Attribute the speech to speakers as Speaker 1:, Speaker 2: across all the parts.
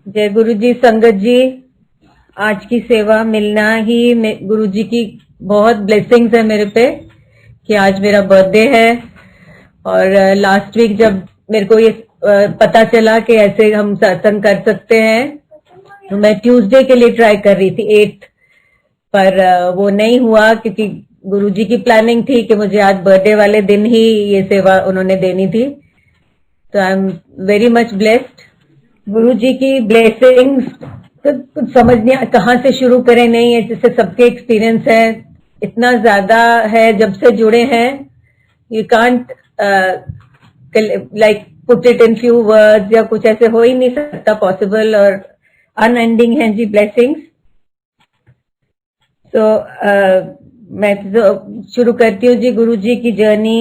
Speaker 1: जय गुरु जी। संगत जी, आज की सेवा मिलना ही गुरु जी की बहुत ब्लेसिंग्स है मेरे पे कि आज मेरा बर्थडे है। और लास्ट वीक जब मेरे को ये पता चला कि ऐसे हम सत्संग कर सकते हैं, तो मैं ट्यूसडे के लिए ट्राई कर रही थी 8th, पर वो नहीं हुआ क्योंकि गुरु जी की प्लानिंग थी कि मुझे आज बर्थडे वाले दिन ही ये सेवा उन्होंने देनी थी। तो I am very much blessed. गुरु जी की ब्लेसिंग्स तो कुछ समझ नहीं कहाँ से शुरू करें, नहीं है जैसे सबके एक्सपीरियंस है, इतना ज्यादा है जब से जुड़े हैं। You can't like put it in few words, या कुछ ऐसे हो ही नहीं सकता पॉसिबल, और अनएंडिंग है जी ब्लेसिंग्स। तो मैं तो शुरू करती हूँ जी गुरु जी की जर्नी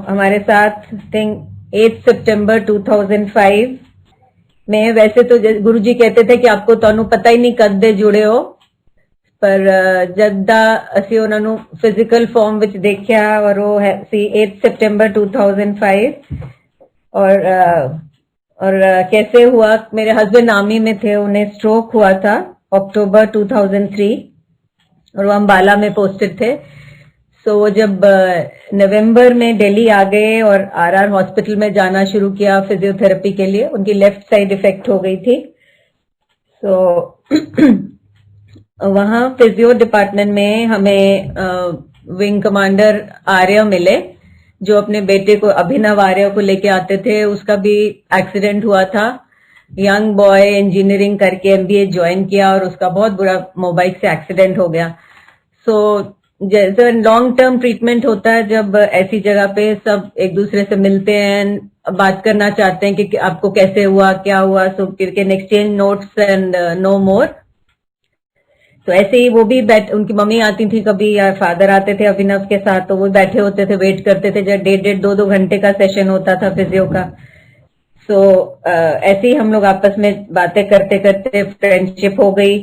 Speaker 1: हमारे साथ। थिंक 8 सितंबर 2005 में, वैसे तो गुरु जी कहते थे कि आपको तो पता ही नहीं कद दे जुड़े हो, पर जदा ਅਸੀਂ ਉਹਨਾਂ ਨੂੰ फिजिकल फॉर्म ਵਿੱਚ देखा, और वो है 8 सितंबर 2005। और कैसे हुआ, मेरे हस्बैंड आर्मी में थे, उन्हें स्ट्रोक हुआ था अक्टूबर 2003, और वो अम्बाला में पोस्टेड थे। सो वो जब नवंबर में दिल्ली आ गए और आरआर हॉस्पिटल में जाना शुरू किया फिजियोथेरेपी के लिए, उनकी लेफ्ट साइड इफेक्ट हो गई थी। सो वहाँ फिजियो डिपार्टमेंट में हमें विंग कमांडर आर्य मिले, जो अपने बेटे को अभिनव आर्य को लेके आते थे। उसका भी एक्सीडेंट हुआ था। यंग बॉय इंजीनियरिंग करके एमबीए ज्वाइन किया, और उसका बहुत बुरा मोबाइल से एक्सीडेंट हो गया। सो जैसे लॉन्ग टर्म ट्रीटमेंट होता है, जब ऐसी जगह पे सब एक दूसरे से मिलते हैं, बात करना चाहते हैं कि आपको कैसे हुआ, क्या हुआ, so can exchange notes and no more. तो ऐसे ही वो भी उनकी मम्मी आती थी कभी, या फादर आते थे अभिनव के साथ, तो वो बैठे होते थे, वेट करते थे। जब 1.5-2 घंटे का सेशन होता था फिजियो का। सो ऐसे ही हम लोग आपस में बातें करते करते फ्रेंडशिप हो गई।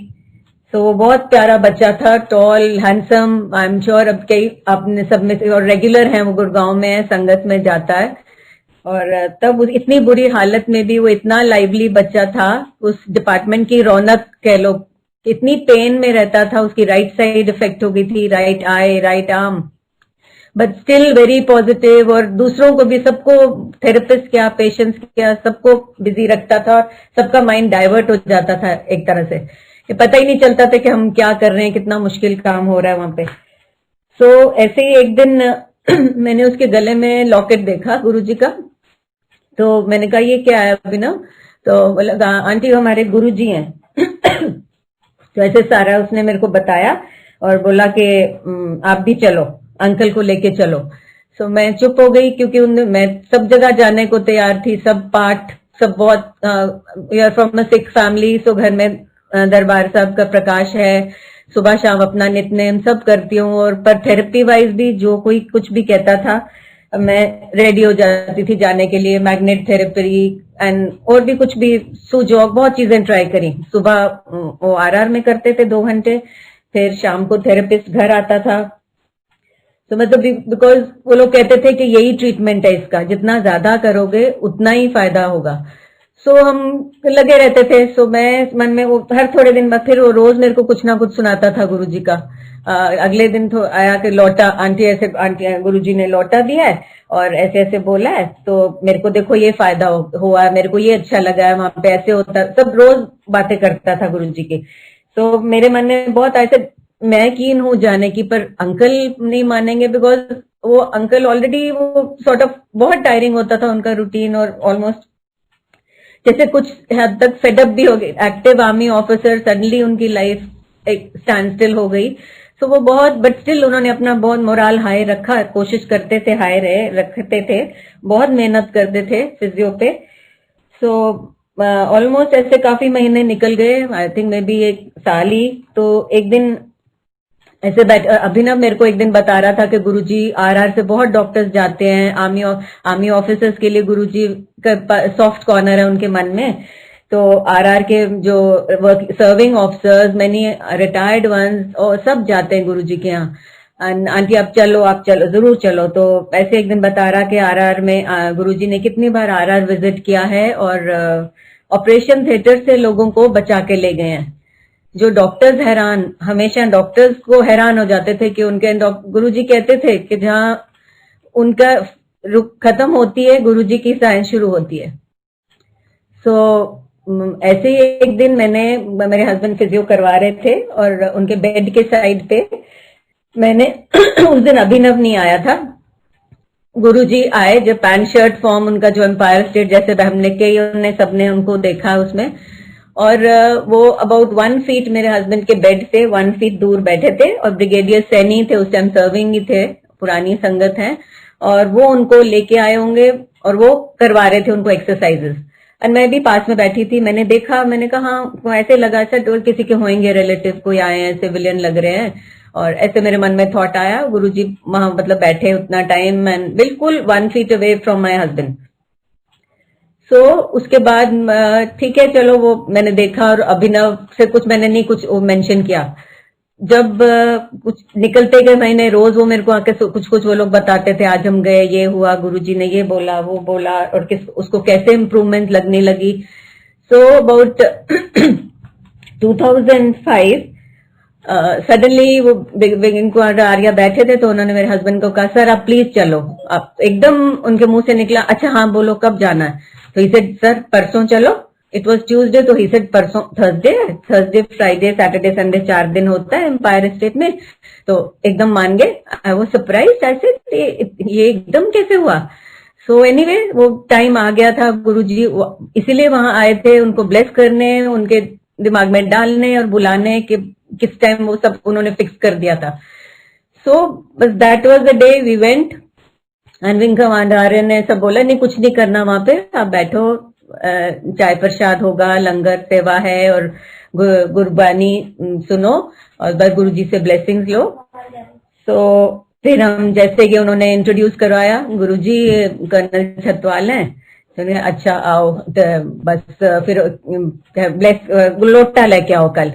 Speaker 1: तो वो बहुत प्यारा बच्चा था, toll handsome. I am sure अब कई आपने सब में से, और रेगुलर है, वो गुड़गांव में है, संगत में जाता है। और तब इतनी बुरी हालत में भी वो इतना लाइवली बच्चा था, उस डिपार्टमेंट की रौनक कह लो। इतनी पेन में रहता था, उसकी राइट साइड इफेक्ट हो गई थी, right I, right arm, but still very positive. और दूसरों को भी, सबको, थेरेपिस्ट क्या, पेशेंट्स क्या, सबको बिजी रखता था, और सबका माइंड डाइवर्ट हो जाता था एक तरह से। ये पता ही नहीं चलता था कि हम क्या कर रहे हैं, कितना मुश्किल काम हो रहा है वहां पे। सो ऐसे ही एक दिन मैंने उसके गले में लॉकेट देखा गुरुजी का। तो मैंने कहा ये क्या है अभिनव? तो बोला आंटी हमारे गुरुजी हैं। तो ऐसे सारा उसने मेरे को बताया, और बोला कि आप भी चलो, अंकल को लेके चलो। सो मैं चुप हो गई, क्योंकि मैं सब जगह जाने को तैयार थी, सब पाठ, सब बहुत, we are from a Sikh family. So घर में दरबार साहब का प्रकाश है, सुबह शाम अपना नित्य सब करती हूँ। और पर थेरेपी वाइज भी जो कोई कुछ भी कहता था, मैं रेडी हो जाती थी जाने के लिए। मैग्नेट थेरेपी एंड और भी कुछ भी, सुजॉग, बहुत चीजें ट्राई करी। सुबह वो आरआर में करते थे 2 घंटे, फिर शाम को थेरेपिस्ट घर आता था। तो मतलब बिकॉज वो लोग कहते थे कि यही ट्रीटमेंट है इसका, जितना ज्यादा करोगे उतना ही फायदा होगा। सो हम लगे रहते थे। सो मैं मन में, वो हर थोड़े दिन बाद फिर वो रोज मेरे को कुछ ना कुछ सुनाता था गुरुजी का। अगले दिन तो आया कि लौटा, आंटी ऐसे, आंटी गुरुजी ने लौटा दिया है और ऐसे ऐसे बोला है, तो मेरे को देखो ये फायदा हुआ है, मेरे को ये अच्छा लगा है, वहां पे ऐसे होता, सब रोज बातें करता था गुरुजी की। तो मेरे मन में बहुत ऐसे, मैं कीन हूं जाने की, पर अंकल नहीं मानेंगे, बिकॉज वो अंकल ऑलरेडी, वो सॉर्ट ऑफ बहुत टायरिंग होता था उनका रूटीन, और ऑलमोस्ट जैसे कुछ हद तक फेडअप भी हो गई। एक्टिव आर्मी ऑफिसर, सडनली उनकी लाइफ एक स्टैंड स्टिल हो गई। तो वो बहुत, बट स्टिल उन्होंने अपना बहुत मोराल हाई रखा, कोशिश करते थे, हाई रखते थे, बहुत मेहनत करते थे फिजियो पे। सो ऑलमोस्ट ऐसे काफी महीने निकल गए, आई थिंक मे बी 1 साल ही। तो एक दिन ऐसे अभिनव मेरे को एक दिन बता रहा था कि गुरुजी आरआर से बहुत डॉक्टर्स जाते हैं, आर्मी ऑफिसर्स के लिए गुरुजी का सॉफ्ट कॉर्नर है उनके मन में। तो आरआर के जो serving officers, many retired ones, और सब जाते हैं गुरुजी के यहाँ। आंटी आप चलो, आप चलो, जरूर चलो। तो ऐसे एक दिन बता रहा कि आरआर में गुरुजी ने कितनी बार आरआर विजिट किया है, और ऑपरेशन थिएटर से लोगों को बचा के ले गए हैं। जो डॉक्टर्स हैरान, हमेशा डॉक्टर्स को हैरान हो जाते थे कि उनके गुरुजी कहते थे कि जहां उनका रुक खत्म होती है, गुरुजी की साइंस शुरू होती है। सो ऐसे ही एक दिन मेरे हस्बैंड फिजियो करवा रहे थे और उनके बेड के साइड पे मैंने उस दिन अभिनव नहीं आया था, गुरुजी आए, जब पैंट शर्ट फॉर्म उनका जो एम्पायर स्टेट जैसे हमने के उन्होंने सबने उनको देखा उसमें, और वो अबाउट 1 फीट मेरे हस्बैंड के बेड से 1 फीट दूर बैठे थे और ब्रिगेडियर सैनी थे, उस टाइम सर्विंग ही थे, पुरानी संगत है, और वो उनको लेके आए होंगे और वो करवा रहे थे उनको एक्सरसाइजेस। और मैं भी पास में बैठी थी, मैंने देखा, मैंने कहा हाँ, ऐसे लगा अच्छा तो किसी के होंगे रिलेटिव, कोई आए हैं, सिविलियन लग रहे हैं, और ऐसे मेरे मन में थॉट आया, गुरुजी वहां मतलब बैठे उतना टाइम एंड बिल्कुल 1 feet away from my husband. So उसके बाद ठीक है चलो, वो मैंने देखा और अभिनव से कुछ मैंने नहीं कुछ मेंशन किया। जब कुछ निकलते गए महीने, रोज वो मेरे को आके कुछ कुछ वो लोग बताते थे, आज हम गए, ये हुआ, गुरुजी ने ये बोला, वो बोला, और उसको कैसे इम्प्रूवमेंट लगने लगी। सो अबाउट 2005 सडनली वो विंग कमांडर आर्या बैठे थे, तो उन्होंने मेरे हस्बैंड को कहा सर आप प्लीज चलो। आप एकदम उनके मुंह से निकला अच्छा हाँ बोलो कब जाना है, तो ही सेड सर परसों चलो। इट वॉज ट्यूजडे, तो ही सेड परसों, थर्सडे फ्राइडे सैटरडे संडे 4 दिन होता है एम्पायर स्टेट में, तो एकदम मान गए। आई वॉज सरप्राइज, ऐसे ये एकदम कैसे हुआ। सो एनीवे वो टाइम आ गया था, गुरुजी इसीलिए वहां आए थे उनको ब्लेस करने, उनके दिमाग में डालने और बुलाने कि किस टाइम वो सब उन्होंने फिक्स कर दिया था। सो बस that was the day we went and wing commander ने सब बोला नहीं कुछ नहीं करना वहां पे, आप बैठो, चाय प्रसाद होगा, लंगर सेवा है और गुरबानी सुनो और बस गुरुजी से ब्लेसिंग्स लो। सो फिर हम जैसे कि उन्होंने इंट्रोड्यूस करवाया, गुरुजी कर्नल छतवाल हैं, तो अच्छा आओ, बस फिर ब्लेस लोटा लेके आओ कल,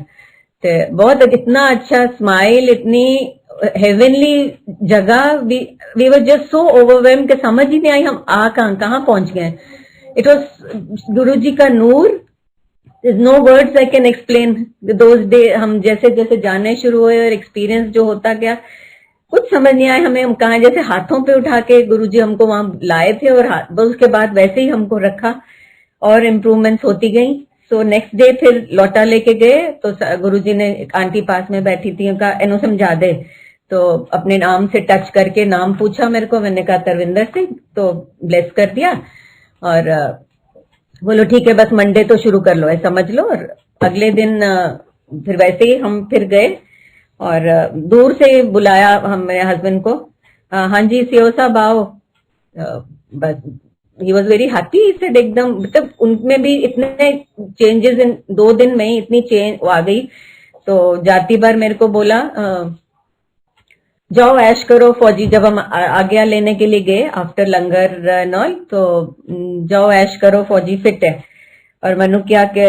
Speaker 1: तो बहुत इतना अच्छा स्माइल, इतनी हेवनली जगह, we were just so overwhelmed के समझ ही नहीं आई हम कहाँ पहुंच गए। इट वॉज गुरुजी का नूर, no words I can explain those day. हम जैसे जैसे जानने शुरू हुए और एक्सपीरियंस जो होता गया, कुछ समझ नहीं आया हमें, हम कहा जैसे हाथों पे उठा के गुरुजी हमको वहां लाए थे और उसके बाद वैसे ही हमको रखा और इम्प्रूवमेंट्स होती गई। सो नेक्स्ट डे फिर लौटा लेके गए, तो गुरुजी ने एक आंटी पास में बैठी थी, उनका एनो समझा दे, तो अपने नाम से टच करके नाम पूछा मेरे को, मैंने कहा तरविंदर सिंह, तो ब्लेस कर दिया और बोलो ठीक है बस मंडे तो शुरू कर लो, ऐसा समझ लो। और अगले दिन फिर वैसे ही हम फिर गए और दूर से बुलाया हम मेरे हस्बैंड को, हाँ जी सीओ साहब आओ, बस he was very happy, said एकदम, मतलब उनमें भी इतने चेंजेस इन 2 दिन में ही इतनी चेंज आ गई। तो जाती बार मेरे को बोला जाओ ऐश करो फौजी, जब हम आज्ञा लेने के लिए गए आफ्टर लंगर नॉल, तो जाओ ऐश करो फौजी फिट है। और मैंने क्या कि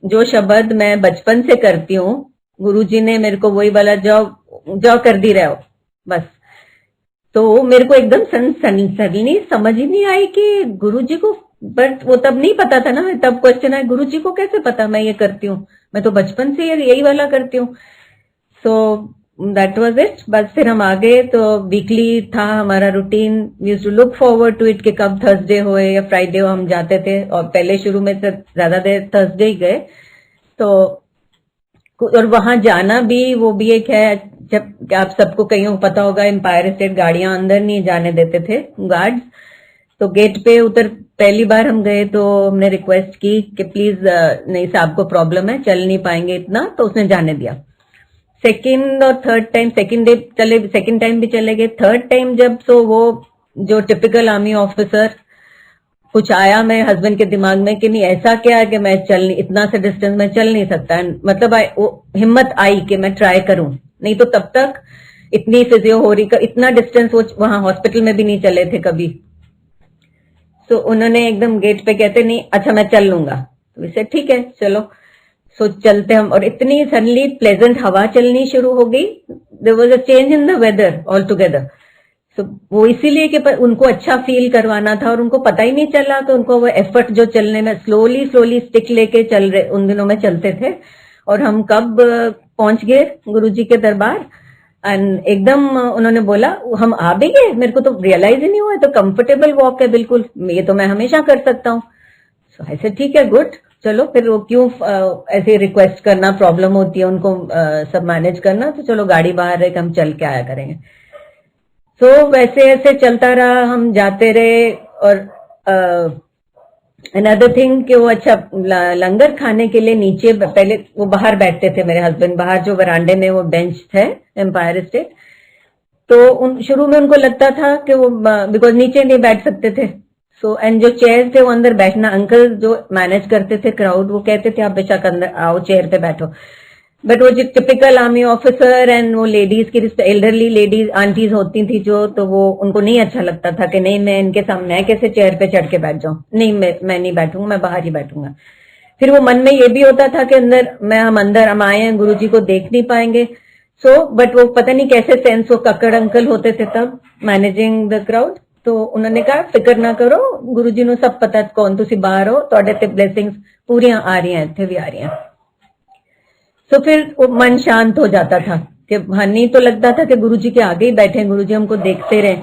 Speaker 1: जो शब्द मैं बचपन से करती हूँ, गुरुजी ने मेरे को वही बोला, जाओ जाओ कर दी रहे हो बस। तो मेरे को एकदम सडनली समझ ही नहीं आई कि गुरुजी को, बट वो तब नहीं पता था ना, तब क्वेश्चन है गुरुजी को कैसे पता मैं ये करती हूँ, मैं तो बचपन से यही वाला करती हूँ। So that was it. बस फिर हम आ गए, तो वीकली था हमारा routine, we used to look forward to it कि कब थर्सडे हो या फ्राइडे हो हम जाते थे, और पहले शुरू में से ज्यादा देर थर्सडे ही गए। तो और वहां जाना भी, वो भी एक है, जब आप सबको कहीं पता होगा एम्पायर स्टेट गाड़ियां अंदर नहीं जाने देते थे गार्ड्स, तो गेट पे उतर पहली बार हम गए तो हमने रिक्वेस्ट की कि प्लीज नहीं साहब को प्रॉब्लम है, चल नहीं पाएंगे इतना, तो उसने जाने दिया। सेकेंड और थर्ड टाइम, सेकेंड टाइम भी चले गए, थर्ड टाइम जब, सो वो जो टिपिकल आर्मी ऑफिसर कुछ आया मेरे हस्बैंड के दिमाग में कि नहीं ऐसा क्या है कि मैं चल नहीं, इतना से डिस्टेंस में चल नहीं सकता, मतलब वो हिम्मत आई कि मैं ट्राई करूं, नहीं तो तब तक इतनी फिजियो हो रही, इतना डिस्टेंस वो वहां हॉस्पिटल में भी नहीं चले थे कभी। तो उन्होंने एकदम गेट पे कहते नहीं अच्छा मैं चल लूंगा, तो इसे ठीक है चलो। सो चलते हम, और इतनी सडनली प्लेजेंट हवा चलनी शुरू हो गई, there was a change in the weather altogether. तो वो इसीलिए कि उनको अच्छा फील करवाना था और उनको पता ही नहीं चला, तो उनको वो एफर्ट जो चलने में स्लोली स्लोली स्टिक लेके चल रहे उन दिनों में चलते थे। और हम कब पहुंच गए गुरुजी के दरबार, एंड एकदम उन्होंने बोला हम आ भी गए, मेरे को तो रियलाइज ही नहीं हुआ, तो कंफर्टेबल वॉक है बिल्कुल, ये तो मैं हमेशा कर सकता हूँ। सो ऐसे ठीक है, गुड, चलो फिर वो क्यों ऐसे रिक्वेस्ट करना, प्रॉब्लम होती है उनको सब मैनेज करना, तो चलो गाड़ी बाहर रहे, हम चल के आया करेंगे। तो वैसे ऐसे चलता रहा, हम जाते रहे। और अनदर थिंग कि वो अच्छा लंगर खाने के लिए नीचे, पहले वो बाहर बैठते थे मेरे हस्बैंड, बाहर जो वरांडे में वो बेंच है एम्पायर स्टेट, तो शुरू में उनको लगता था कि वो बिकॉज नीचे नहीं बैठ सकते थे, सो एंड जो चेयर थे वो अंदर बैठना, अंकल जो मैनेज करते थे क्राउड वो कहते थे आप बेशक अंदर आओ, चेयर पे बैठो। बट वो जो टिपिकल आर्मी ऑफिसर एंड वो लेडीज की एल्डरली लेडीज आंटीज होती थी जो, तो वो उनको नहीं अच्छा लगता था कि नहीं मैं इनके सामने कैसे चेयर पे चढ़ के बैठ जाऊं, नहीं मैं नहीं बैठूंगा, मैं बाहर ही बैठूंगा। फिर वो मन में ये भी होता था कि अंदर हम आए हैं, गुरुजी को देख नहीं पाएंगे। बट वो पता नहीं कैसे सेंस, वो कक्कड़ अंकल होते थे तब मैनेजिंग द क्राउड, तो उन्होंने कहा फिक्र ना करो, गुरुजी ਨੂੰ सब पता कौन तुसी बाहर हो, ਤੁਹਾਡੇ ਤੇ ब्लेसिंग्स पूरियां आ रही हैं, ਇੱਥੇ भी आ रही हैं। तो फिर वो मन शांत हो जाता था कि नहीं तो लगता था कि गुरुजी के आगे ही बैठे हैं, गुरुजी हमको देखते रहे।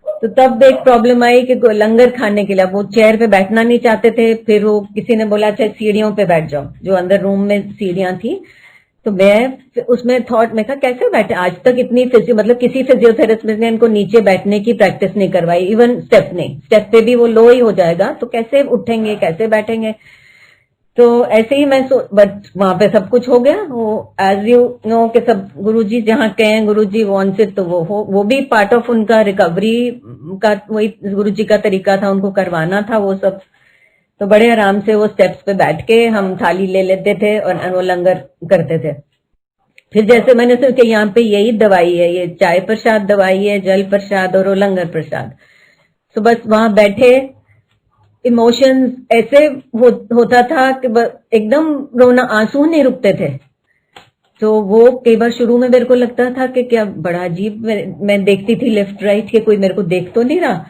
Speaker 1: तो तब एक प्रॉब्लम आई कि लंगर खाने के लिए वो चेयर पे बैठना नहीं चाहते थे, फिर वो किसी ने बोला अच्छा सीढ़ियों पे बैठ जाओ, जो अंदर रूम में सीढ़ियां थी। तो मैं उसमें थॉट में कहा कैसे बैठे, आज तक इतनी मतलब किसी फिजियोथेरेपिस्ट ने इनको नीचे बैठने की प्रैक्टिस नहीं करवाई, इवन स्टेप नहीं, स्टेप पे भी वो लो ही हो जाएगा, तो कैसे उठेंगे कैसे बैठेंगे। तो ऐसे ही मैं बट वहां पे सब कुछ हो गया, वो एज यू नो कि सब गुरुजी जहाँ कहें गुरुजी वांट्स इट, तो वो भी पार्ट ऑफ उनका रिकवरी का वही गुरुजी का तरीका था, उनको करवाना था वो सब। तो बड़े आराम से वो स्टेप्स पे बैठ के हम थाली ले लेते थे और वो लंगर करते थे। फिर जैसे मैंने सुना कि यहाँ पे यही दवाई है, ये चाय प्रसाद दवाई है, जल प्रसाद और वो लंगर प्रसाद। तो बस वहां बैठे, इमोशंस ऐसे होता था कि एकदम रोना, आंसू नहीं रुकते थे। तो वो कई बार शुरू में मेरे को लगता था कि क्या बड़ा अजीब, मैं देखती थी लेफ्ट राइट कि कोई मेरे को देख तो नहीं रहा,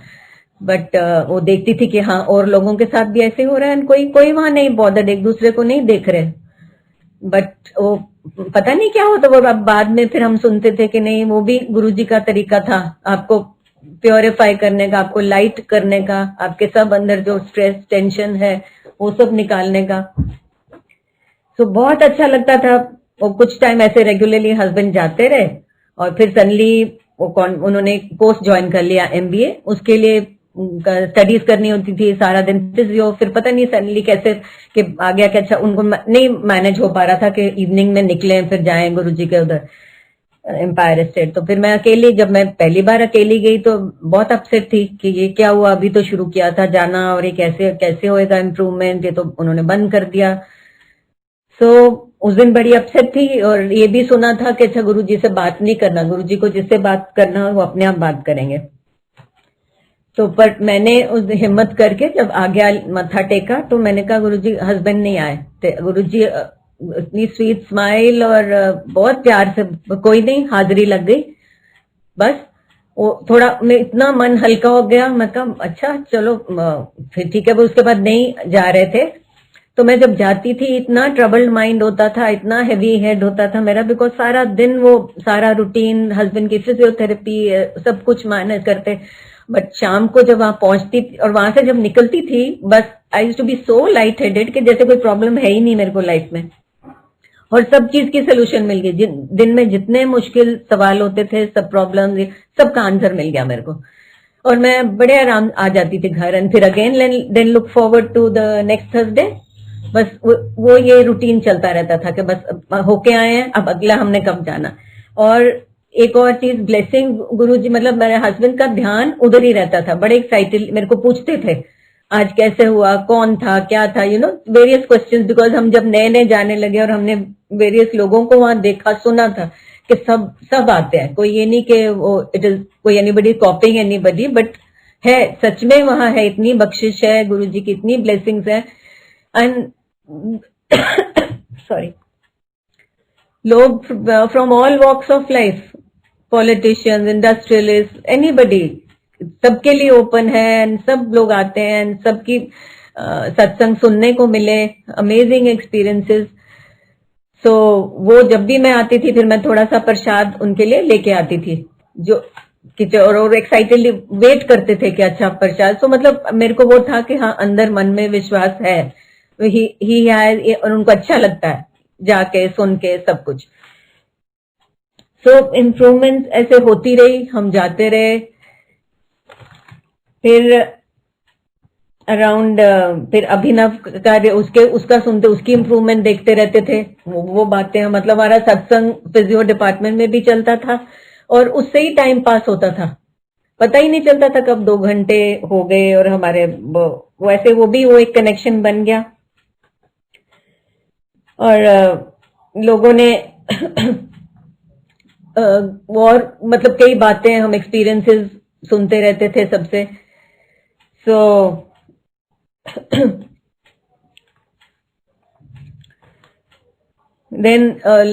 Speaker 1: बट वो देखती थी कि हाँ और लोगों के साथ भी ऐसे हो रहा है, कोई वहां नहीं बॉदर्ड, एक दूसरे को नहीं देख रहे। बट वो पता नहीं क्या होता, वो अब बाद में फिर हम सुनते थे कि नहीं वो भी गुरुजी का तरीका था आपको प्योरीफाई करने का, आपको लाइट करने का, आपके सब अंदर जो स्ट्रेस टेंशन है वो सब निकालने का। तो बहुत अच्छा लगता था। वो कुछ टाइम ऐसे रेगुलरली हस्बैंड जाते रहे, और फिर सडनली उन्होंने कोर्स ज्वाइन कर लिया एमबीए, उसके लिए स्टडीज करनी होती थी सारा दिन फिजियो। फिर पता नहीं सडनली कैसे कि आ गया कि अच्छा उनको नहीं मैनेज हो पा रहा था कि इवनिंग में निकले फिर जाएं गुरुजी के उधर एम्पायर स्टेट। तो फिर मैं अकेली, जब मैं पहली बार अकेली गई तो बहुत अपसेट थी कि ये क्या हुआ, अभी तो शुरू किया था जाना और ये कैसे कैसे होएगा इम्प्रूवमेंट, ये तो उन्होंने बंद कर दिया। सो उस दिन बड़ी अपसेट थी, और ये भी सुना था कि अच्छा गुरुजी से बात नहीं करना, गुरुजी को जिससे बात करना वो अपने आप बात करेंगे। तो पर मैंने उस हिम्मत करके जब आ गया मत्था टेका, तो मैंने कहा गुरुजी, हस्बैंड नहीं आए, गुरुजी इतनी स्वीट स्माइल और बहुत प्यार से, कोई नहीं, हाजिरी लग गई बस। वो थोड़ा मैं इतना मन हल्का हो गया, मैं कहा अच्छा चलो फिर ठीक है। वो उसके बाद नहीं जा रहे थे, तो मैं जब जाती थी इतना ट्रबल्ड माइंड होता था, इतना हेवी हेड होता था मेरा, बिकॉज सारा दिन वो सारा रूटीन, हस्बैंड की फिजियोथेरेपी, सब कुछ मैनेज करते। बट शाम को जब वहां पहुंचती और वहां से जब निकलती थी, बस I used to be so light headed कि जैसे कोई प्रॉब्लम है ही नहीं मेरे को लाइफ में, और सब चीज की सोल्यूशन मिल गई। दिन में जितने मुश्किल सवाल होते थे, सब प्रॉब्लम, सबका आंसर मिल गया मेरे को, और मैं बड़े आराम आ जाती थी घर। एंड फिर again then look forward to the next Thursday. बस वो ये रूटीन चलता रहता था कि बस होके आए हैं, अब अगला हमने कब जाना। और एक और चीज, ब्लेसिंग गुरुजी, मतलब मेरे हस्बैंड का ध्यान उधर ही रहता था, बड़े एक्साइटेड मेरे को पूछते थे आज कैसे हुआ, कौन था, क्या था, you know various questions, because हम जब नए नए जाने लगे और हमने वेरियस लोगों को वहां देखा सुना था कि सब आते हैं, कोई ये नहीं कि वो इट इज कोई एनीबडी कॉपिंग एनीबडी, बट है सच में वहां है, इतनी बख्शिश है गुरुजी की, इतनी ब्लेसिंग्स है। एंड सॉरी, लोग from all walks of life, politicians, industrialist, anybody, सबके लिए ओपन है एंड सब लोग आते हैं एंड सबकी सत्संग सुनने को मिले, अमेजिंग एक्सपीरियंसेस। सो वो जब भी मैं आती थी फिर मैं थोड़ा सा प्रसाद उनके लिए लेके आती थी, जो और एक्साइटेडली वेट करते थे कि अच्छा प्रसाद। सो मतलब मेरे को वो था कि हाँ अंदर मन में विश्वास है, ही है, और उनको अच्छा लगता है जाके सुन के सब कुछ। सो इम्प्रूवमेंट ऐसे होती रही, हम जाते रहे। फिर अराउंड फिर अभिनव कार्य उसका सुनते, उसकी इम्प्रूवमेंट देखते रहते थे। वो बातें मतलब हमारा सत्संग फिजियो डिपार्टमेंट में भी चलता था और उससे ही टाइम पास होता था, पता ही नहीं चलता था कब 2 घंटे हो गए। और हमारे वैसे वो एक कनेक्शन बन गया। और लोगों ने और मतलब कई बातें, हम एक्सपीरियंसेस सुनते रहते थे सबसे। सो देन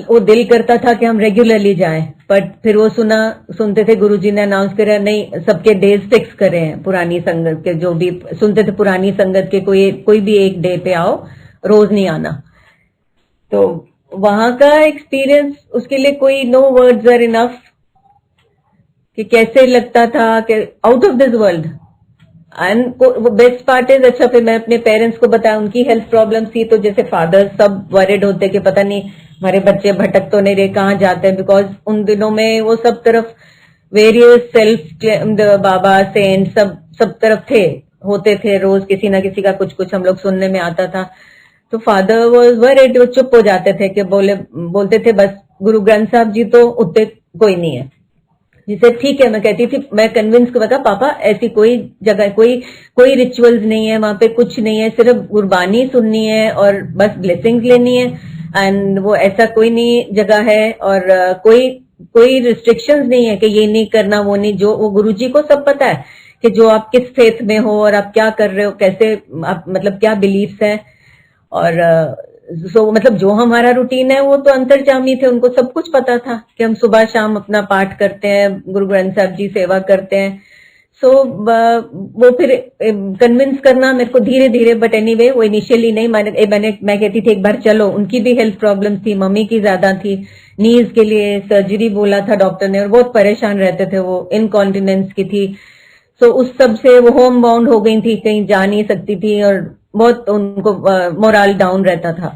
Speaker 1: वो दिल करता था कि हम रेगुलरली जाएं, बट फिर वो सुनते थे गुरुजी ने अनाउंस करा, नहीं सबके डेज फिक्स करे हैं पुरानी संगत के, जो भी सुनते थे पुरानी संगत के कोई भी एक डे पे आओ, रोज नहीं आना। तो वहां का एक्सपीरियंस, उसके लिए कोई नो वर्ड्स आर इनफ कि कैसे लगता था कि out of this world. And best part is, अच्छा फिर मैं अपने पेरेंट्स को बताया, उनकी हेल्थ प्रॉब्लम थी, तो जैसे फादर सब वरिड होते कि पता नहीं हमारे बच्चे भटक तो नहीं रहे, कहाँ जाते हैं, बिकॉज उन दिनों में वो सब तरफ वेरियस सेल्फ बाबा सेंट सब तरफ होते थे, रोज किसी ना किसी का कुछ कुछ हम लोग सुनने में आता था। तो फादर वाज वरिड, वो चुप हो जाते थे कि बोलते थे बस गुरु ग्रंथ साहब जी तो उतने कोई नहीं है। जिसे ठीक है, मैं कहती थी, मैं कन्विंस को बता पापा ऐसी कोई जगह कोई रिचुअल्स नहीं है वहां पे, कुछ नहीं है, सिर्फ गुरबानी सुननी है और बस ब्लेसिंग्स लेनी है। एंड वो ऐसा कोई नहीं जगह है, और कोई रिस्ट्रिक्शंस नहीं है कि ये नहीं करना वो नहीं, जो वो गुरुजी को सब पता है कि जो आप किस फेथ में हो और आप क्या कर रहे हो, कैसे आप मतलब क्या बिलीफ्स है। और सो मतलब जो हमारा रूटीन है वो तो अंतर्जामी थे, उनको सब कुछ पता था कि हम सुबह शाम अपना पाठ करते हैं, गुरु ग्रंथ साहब जी सेवा करते हैं। सो वो फिर कन्विंस करना मेरे को धीरे धीरे, बट एनीवे वो इनिशियली नहीं, मैं कहती थी एक बार चलो, उनकी भी हेल्थ प्रॉब्लम थी, मम्मी की ज्यादा थी, नीज के लिए सर्जरी बोला था डॉक्टर ने, और बहुत परेशान रहते थे, वो इनकॉन्टिनेंस की थी। सो उस सब से वो होम बाउंड हो गई थी, कहीं जा नहीं सकती थी, और बहुत उनको मोरल डाउन रहता था।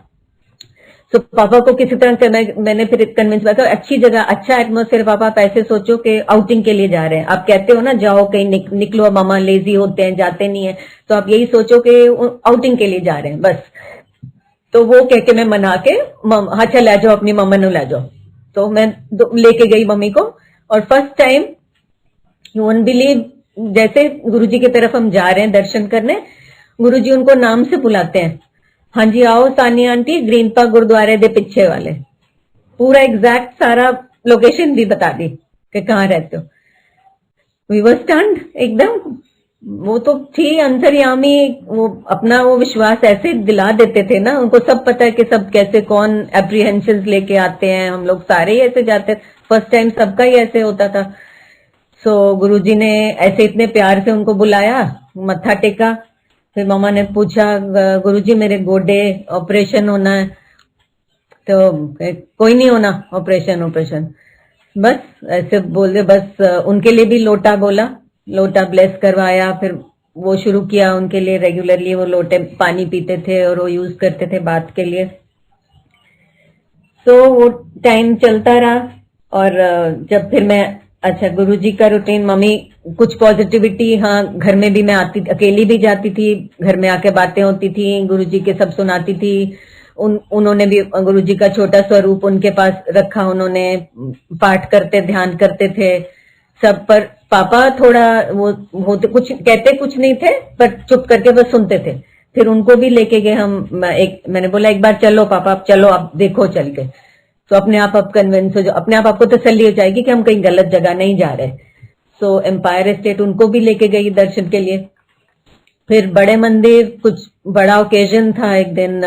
Speaker 1: सो पापा को किसी तरह से मैंने फिर कन्विंस किया, अच्छी जगह, अच्छा एटमोसफेयर, पापा आप ऐसे सोचो कि आउटिंग के लिए जा रहे हैं, आप कहते हो ना जाओ कहीं निकलो, मामा लेजी होते हैं जाते नहीं है, तो आप यही सोचो कि आउटिंग के लिए जा रहे हैं बस। तो वो कह के मैं मना के, हाँ चल ले जाओ अपनी मम्मा नु ले जाओ। तो मैं लेके गई मम्मी को, और first time you won't believe, जैसे गुरुजी की तरफ हम जा रहे हैं दर्शन करने, गुरुजी उनको नाम से बुलाते हैं, हाँ जी आओ सानिया आंटी, ग्रीन पार्क गुरुद्वारे दे पीछे वाले, पूरा एग्जैक्ट सारा लोकेशन भी बता दी कि कहाँ रहते हो। वी वर स्टन्ड एकदम। वो तो थी अंतर्यामी, वो अपना वो विश्वास ऐसे दिला देते थे ना, उनको सब पता है कि सब कैसे कौन एप्रीहेंशन लेके आते हैं, हम लोग सारे ही ऐसे जाते, फर्स्ट टाइम सबका ही ऐसे होता था। सो गुरुजी ने ऐसे इतने प्यार से उनको बुलाया, मत्था टेका, फिर मामा ने पूछा गुरुजी मेरे गोडे ऑपरेशन होना है, तो कोई नहीं होना ऑपरेशन, बस ऐसे बोल दे, बस उनके लिए भी लोटा बोला, लोटा ब्लेस करवाया, फिर वो शुरू किया उनके लिए रेगुलरली, वो लोटे पानी पीते थे और वो यूज करते थे बात के लिए। सो वो टाइम चलता रहा। और जब फिर मैं, अच्छा गुरुजी का रूटीन, मम्मी कुछ पॉजिटिविटी, हाँ घर में भी मैं आती, अकेली भी जाती थी, घर में आके बातें होती थी, गुरुजी के सब सुनाती थी। उन्होंने भी गुरुजी का छोटा स्वरूप उनके पास रखा, उन्होंने पाठ करते, ध्यान करते थे सब। पर पापा थोड़ा वो तो कुछ कहते कुछ नहीं थे, पर चुप करके बस सुनते थे। फिर उनको भी लेके गए हम, मैंने बोला एक बार चलो पापा, आप चलो, आप देखो चल के, तो अपने आप कन्विंस हो जाओ, अपने आप आपको तसल्ली हो जाएगी कि हम कहीं गलत जगह नहीं जा रहे। सो एम्पायर स्टेट उनको भी लेके गई दर्शन के लिए। फिर बड़े मंदिर, कुछ बड़ा ओकेजन था, एक दिन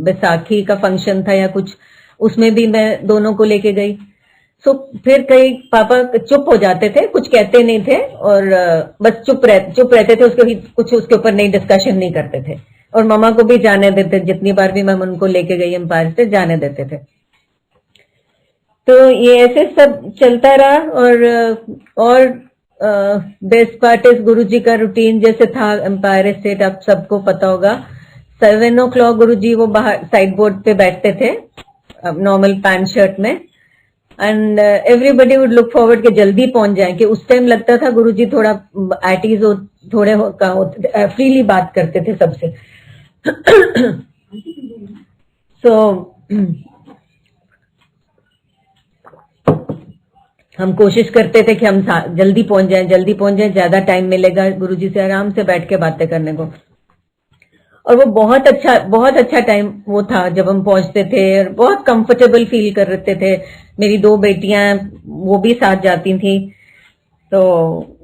Speaker 1: बैसाखी का फंक्शन था या कुछ, उसमें भी मैं दोनों को लेके गई। सो फिर कई पापा चुप हो जाते थे, कुछ कहते नहीं थे और बस चुप रहते थे, उसके कुछ उसके ऊपर नहीं डिस्कशन नहीं करते थे। और मम्मा को भी जाने देते, जितनी बार भी मैं उनको लेके गई एम्पायर से जाने देते थे। तो ये ऐसे सब चलता रहा। और बेस्ट पार्ट इज गुरुजी का रूटीन जैसे था एम्पायर स्टेट, आप सबको पता होगा। 7 o'clock गुरुजी वो बाहर साइड बोर्ड पे बैठते थे नॉर्मल पैंट शर्ट में, and everybody would look forward के जल्दी पहुंच जाए, कि उस टाइम लगता था गुरुजी थोड़ा एट ईज थोड़े फ्रीली बात करते थे सबसे। सो हम कोशिश करते थे कि हम जल्दी पहुंच जाएं, ज्यादा टाइम मिलेगा गुरुजी से आराम से बैठ के बातें करने को। और वो बहुत अच्छा टाइम वो था जब हम पहुंचते थे, और बहुत कंफर्टेबल फील कर रहे थे। मेरी 2 बेटियां वो भी साथ जाती थी। तो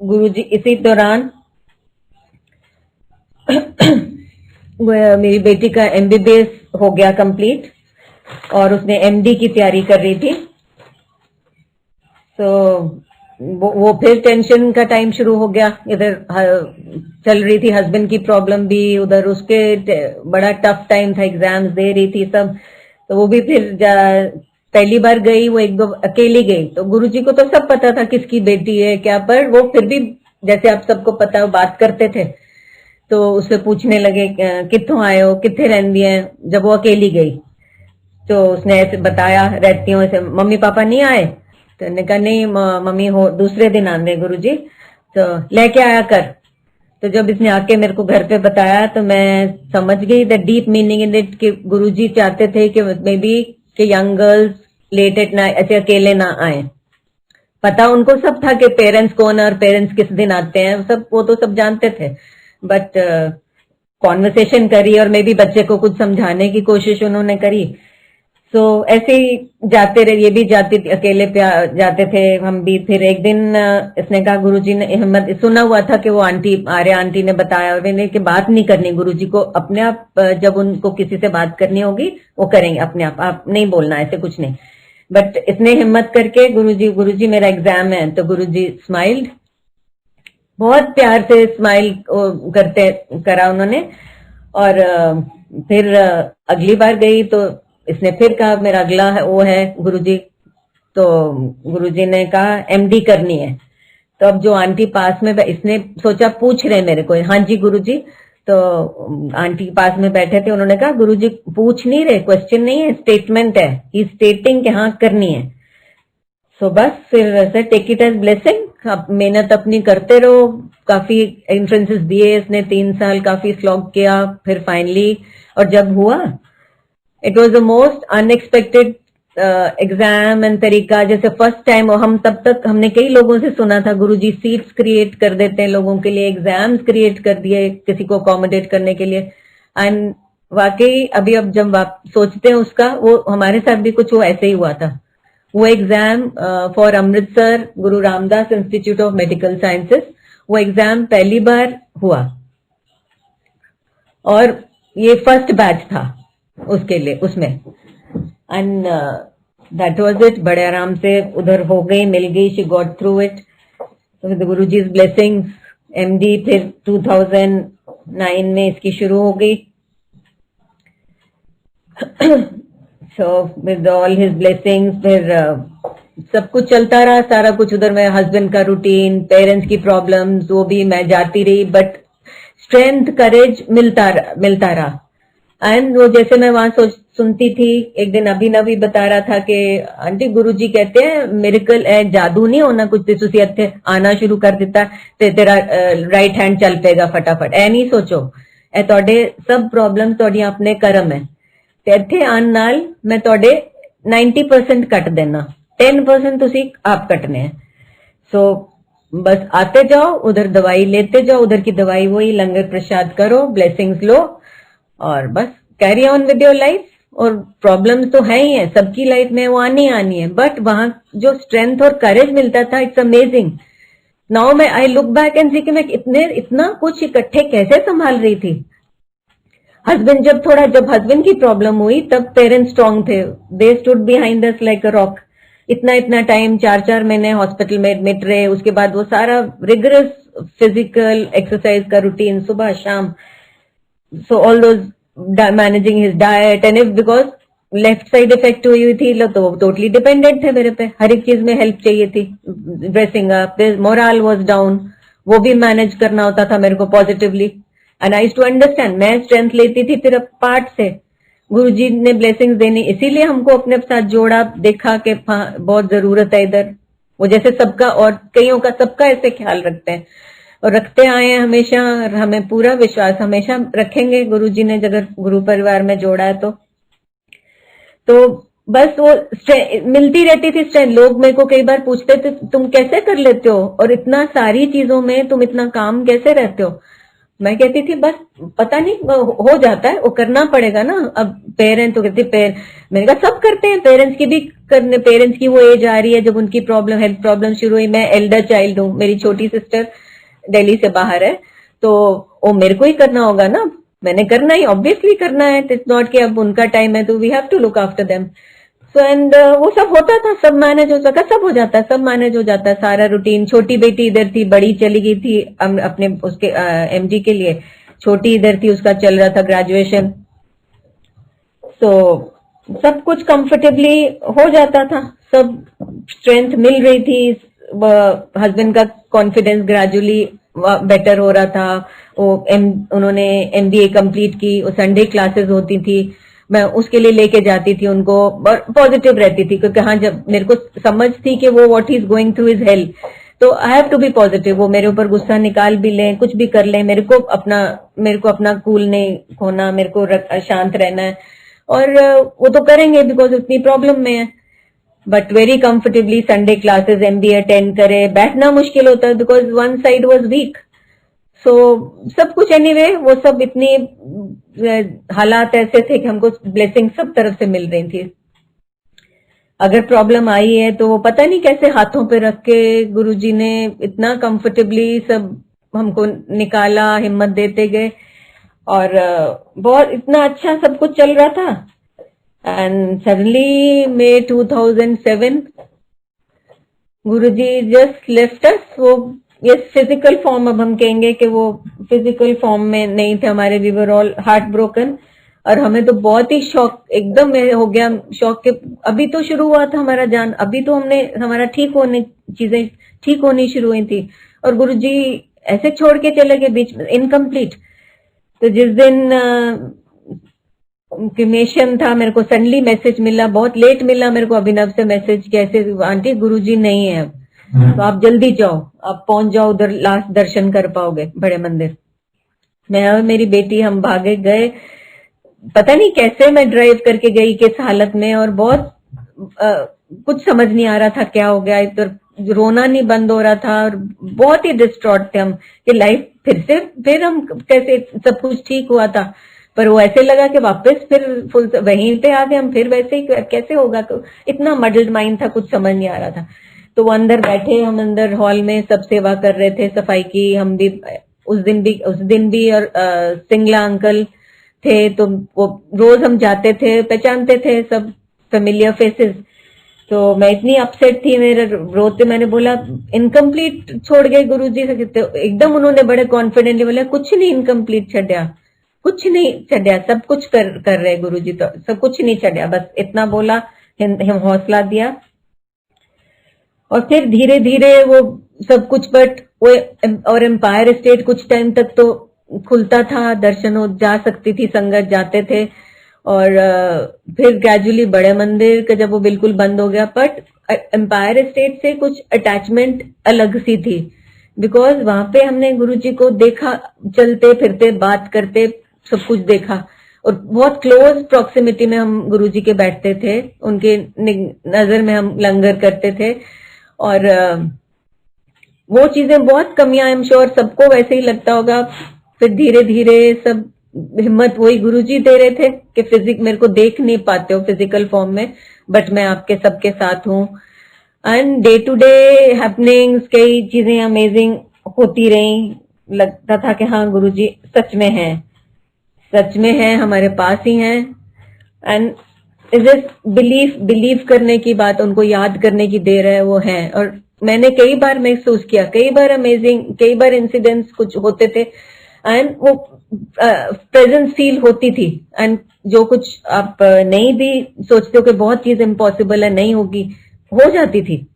Speaker 1: गुरुजी इसी दौरान मेरी बेटी का MBBS हो गया कंप्लीट, और उसने MD की तैयारी कर रही थी। तो वो फिर टेंशन का टाइम शुरू हो गया। इधर चल रही थी हस्बैंड की प्रॉब्लम भी, उधर उसके बड़ा टफ टाइम था, एग्जाम्स दे रही थी सब। तो वो भी फिर पहली बार गई, वो 1-2 अकेली गई। तो गुरुजी को तो सब पता था किसकी बेटी है क्या, पर वो फिर भी जैसे आप सबको पता है बात करते थे। तो उससे पूछने लगे कित्थों आए हो, कित्थे रहंदी है, जब वो अकेली गई। तो उसने ऐसे बताया रहती हूँ ऐसे, मम्मी पापा नहीं आए? तो ने कहा नहीं मम्मी हो दूसरे दिन आने गुरुजी, तो लेके आया कर। तो जब इसने आके मेरे को घर पे बताया तो मैं समझ गई the deep meaning in it, कि गुरुजी चाहते थे कि मे बी कि young girls late at night ऐसे अकेले ना आए। पता उनको सब था कि पेरेंट्स कौन है और पेरेंट्स किस दिन आते हैं, सब वो तो सब जानते थे। बट कॉन्वर्सेशन करी और मे बी बच्चे को कुछ समझाने की कोशिश उन्होंने करी। सो ऐसे ही जाते रहे, ये भी जाती थी अकेले जाते थे, हम भी। फिर एक दिन इसने कहा, गुरुजी ने हिम्मत, सुना हुआ था कि वो आंटी आर्या आंटी ने बताया, और मैंने कि बात नहीं करनी गुरुजी को, अपने आप जब उनको किसी से बात करनी होगी वो करेंगे अपने आप नहीं बोलना, ऐसे कुछ नहीं। बट इसने हिम्मत करके गुरुजी मेरा एग्जाम है। तो गुरुजी स्माइल्ड, बहुत प्यार से स्माइल करा उन्होंने। और फिर अगली बार गई तो इसने फिर कहा मेरा अगला है वो है गुरुजी। तो गुरुजी ने कहा MD करनी है। तो अब जो आंटी पास में, इसने सोचा पूछ रहे मेरे को, हाँ जी गुरुजी। तो आंटी पास में बैठे थे, उन्होंने कहा गुरुजी पूछ नहीं रहे, क्वेश्चन नहीं है, स्टेटमेंट है, ही स्टेटिंग कि हाँ करनी है। सो बस फिर वैसे टेक इट एज ब्लेसिंग, आप मेहनत अपनी करते रहो। काफी एंट्रेंसेस दिए इसने, 3 साल काफी स्लॉग किया, फिर फाइनली, और जब हुआ it was the most unexpected exam and तरीका। जैसे फर्स्ट टाइम, हम तब तक हमने कई लोगों से सुना था गुरुजी सीट्स क्रिएट कर देते हैं लोगों के लिए, एग्जाम्स क्रिएट कर दिए किसी को अकोमोडेट करने के लिए। एंड वाकई अभी अब जब आप सोचते हैं उसका, वो हमारे साथ भी कुछ वो ऐसे ही हुआ था। वो exam for Amritsar Guru Ramdas institute of medical sciences, वो एग्जाम पहली बार हुआ और ये फर्स्ट बैच था उसके लिए उसमें। एंड दैट वाज इट, बड़े आराम से उधर हो गई, मिल गई, she got through it with Guruji's blessings. MD फिर 2009 में इसकी शुरू हो गई। So with all his blessings फिर सब कुछ चलता रहा, सारा कुछ। उधर में हस्बैंड का रूटीन, पेरेंट्स की प्रॉब्लम्स, वो भी मैं जाती रही, बट स्ट्रेंथ करेज मिलता रहा। एंड वो जैसे मैं वहां सुनती थी, एक दिन अभिनव भी बता रहा था कि आंटी गुरुजी कहते हैं मिरेकल है, जादू नहीं होना कुछ, तुसी इत्थे आना शुरू कर दिता ते तेरा राइट हैंड चल पेगा फटाफट। ऐ नहीं सोचो, ए तुहाडे सब प्रॉब्लम तुहाडियां अपने कर्म है, ते इत्थे आन नाल मैं तुहाडे 90% कट देना, 10% तुसी आप कटने हैं। सो बस आते जाओ, उधर दवाई लेते जाओ, उधर की दवाई वही, लंगर प्रसाद करो, ब्लेसिंग्स लो, और बस carry on with your life. और प्रॉब्लम्स तो है ही है, सबकी लाइफ में वो आनी है, बट वहां जो स्ट्रेंथ और करेज मिलता था, इट्स अमेजिंग। नाउ मैं आई लुक बैक एंड सी कि मैं इतना कुछ इकट्ठे कैसे संभाल रही थी। जब हस्बैंड की प्रॉब्लम हुई तब पेरेंट्स स्ट्रांग थे, they stood behind us like a rock. इतना इतना टाइम 4-4 महीने हॉस्पिटल में एडमिट रहे, उसके बाद वो सारा रिगरस फिजिकल एक्सरसाइज का रूटीन सुबह शाम, so all those managing his diet and if because left side effect हुई थी तो वो टोटली डिपेंडेंट थे मेरे पे, हर एक चीज में हेल्प चाहिए थी, dressing up, morale was down, वो भी मैनेज करना होता था मेरे को positively and I to understand. मैं स्ट्रेंथ लेती थी फिर पार्ट से, गुरुजी ने ब्लेसिंग्स देनी, इसीलिए हमको अपने साथ जोड़ा, देखा कि हाँ बहुत जरूरत है इधर, वो जैसे सबका और कईयों का सबका ऐसे ख्याल रखते हैं और रखते आए हैं हमेशा, और हमें पूरा विश्वास हमेशा रखेंगे गुरुजी ने अगर गुरु परिवार में जोड़ा है तो बस वो मिलती रहती थी स्ट्रेंथ। लोग मेरे को कई बार पूछते थे तुम कैसे कर लेते हो और इतना सारी चीजों में तुम इतना काम कैसे रहते हो, मैं कहती थी बस पता नहीं हो जाता है, वो करना पड़ेगा ना। अब पेरेंट्स तो कहते मैंने कहा सब करते हैं, पेरेंट्स की भी करने, पेरेंट्स की वो एज आ रही है जब उनकी प्रॉब्लम, हेल्थ प्रॉब्लम शुरू हुई। मैं एल्डर चाइल्ड हूँ, मेरी छोटी सिस्टर दिल्ली से बाहर है, तो वो मेरे को ही करना होगा ना, मैंने करना ही, ऑब्वियसली करना है, इट्स नॉट कि अब उनका टाइम है तो we have to look after them. So and वो सब होता था, सब मैनेज हो सका, सब हो जाता है, सब मैनेज हो जाता है, सारा रूटीन। छोटी बेटी इधर थी, बड़ी चली गई थी अपने उसके एमडी के लिए, छोटी इधर थी, उसका चल रहा था ग्रेजुएशन, तो सब कुछ कंफर्टेबली हो जाता था, सब स्ट्रेंथ मिल रही थी, हस्बैंड का कॉन्फिडेंस ग्रेजुअली बेटर हो रहा था, उन्होंने एमबीए कंप्लीट की, वो संडे क्लासेस होती थी, मैं उसके लिए लेके जाती थी उनको, पॉजिटिव रहती थी क्योंकि हाँ जब मेरे को समझ थी कि वो what he is going through is health, तो I have to be positive. वो मेरे ऊपर गुस्सा निकाल भी लें, कुछ भी कर लें, मेरे को अपना कूल नहीं खोना, मेरे को शांत रहना है, और वो तो करेंगे बिकॉज उतनी प्रॉब्लम में है, but very comfortably Sunday classes MBA attend करे, बैठना मुश्किल होता है because one side was weak, so सब कुछ एनीवे वो सब इतनी हालात ऐसे थे कि हमको ब्लेसिंग सब तरफ से मिल रही थी। अगर प्रॉब्लम आई है तो वो पता नहीं कैसे हाथों पे रख के गुरुजी ने इतना कंफर्टेबली सब हमको निकाला, हिम्मत देते गए, और बहुत इतना अच्छा सब कुछ चल रहा था। And suddenly May 2007 Guruji just left अस। वो ये फिजिकल फॉर्म, अब हम कहेंगे कि वो फिजिकल फॉर्म में नहीं थे हमारे, we were all heart broken, और हमें तो बहुत ही शॉक एकदम हो गया, शॉक के अभी तो शुरू हुआ था हमारा जान, अभी तो हमारा चीजें ठीक होनी शुरू हुई थी, और गुरुजी ऐसे छोड़ के चले गए बीच में इनकम्प्लीट। तो जिस दिन क्रिमेशन था, मेरे को सडनली मैसेज मिला, बहुत लेट मिला मेरे को अभिनव से मैसेज, कैसे आंटी गुरुजी नहीं है अब, तो आप जल्दी जाओ, आप पहुंच जाओ उधर, लास्ट दर्शन कर पाओगे बड़े मंदिर। मैं और मेरी बेटी हम भागे गए, पता नहीं कैसे मैं ड्राइव करके गई किस हालत में, और बहुत कुछ समझ नहीं आ रहा था क्या हो गया, इधर रोना नहीं बंद हो रहा था, और बहुत ही डिस्ट्रॉट थे हम कि लाइफ फिर हम कैसे, सब कुछ ठीक हुआ था पर वो ऐसे लगा कि वापस फिर फुल वहीं पे आ गए हम, फिर वैसे ही कैसे होगा, तो इतना मडल्ड माइंड था, कुछ समझ नहीं आ रहा था। तो वो अंदर बैठे, हम अंदर हॉल में सब सेवा कर रहे थे, सफाई की, हम भी उस दिन भी और सिंगला अंकल थे, तो वो रोज हम जाते थे, पहचानते थे सब फेमिलियर फेसेस। तो मैं इतनी अपसेट थी, मेरे रोते, मैंने बोला इनकम्प्लीट छोड़ गए गुरुजी से, एकदम उन्होंने बड़े कॉन्फिडेंटली बोला कुछ नहीं इनकम्प्लीट छड्या, कुछ नहीं छड्या, सब कुछ कर रहे गुरुजी, तो सब कुछ नहीं छड्या, बस इतना बोला, हौसला दिया। और फिर धीरे धीरे वो सब कुछ, बट वो और एम्पायर स्टेट कुछ टाइम तक तो खुलता था, दर्शन हो जा सकती थी, संगत जाते थे, और फिर ग्रेजुअली बड़े मंदिर का जब वो बिल्कुल बंद हो गया, बट एम्पायर स्टेट से कुछ अटैचमेंट अलग सी थी, बिकॉज वहां पे हमने गुरुजी को देखा, चलते फिरते बात करते सब कुछ देखा, और बहुत क्लोज प्रॉक्सिमिटी में हम गुरुजी के बैठते थे, उनके नजर में हम लंगर करते थे, और वो चीजें बहुत कमियां, आई एम श्योर सबको वैसे ही लगता होगा। फिर धीरे धीरे सब हिम्मत वही गुरुजी दे रहे थे कि मेरे को देख नहीं पाते हो फिजिकल फॉर्म में, बट मैं आपके सबके साथ हूँ, and day to day happenings, कई चीजें अमेजिंग होती रही, लगता था कि हाँ गुरुजी सच में है, हमारे पास ही हैं। एंड इज दिस बिलीव करने की बात, उनको याद करने की देर है, वो है। और मैंने कई बार महसूस किया, कई बार इंसिडेंट्स कुछ होते थे एंड वो प्रेजेंस फील होती थी, एंड जो कुछ आप नहीं भी सोचते हो कि बहुत चीज इम्पॉसिबल है, नहीं होगी, हो जाती थी।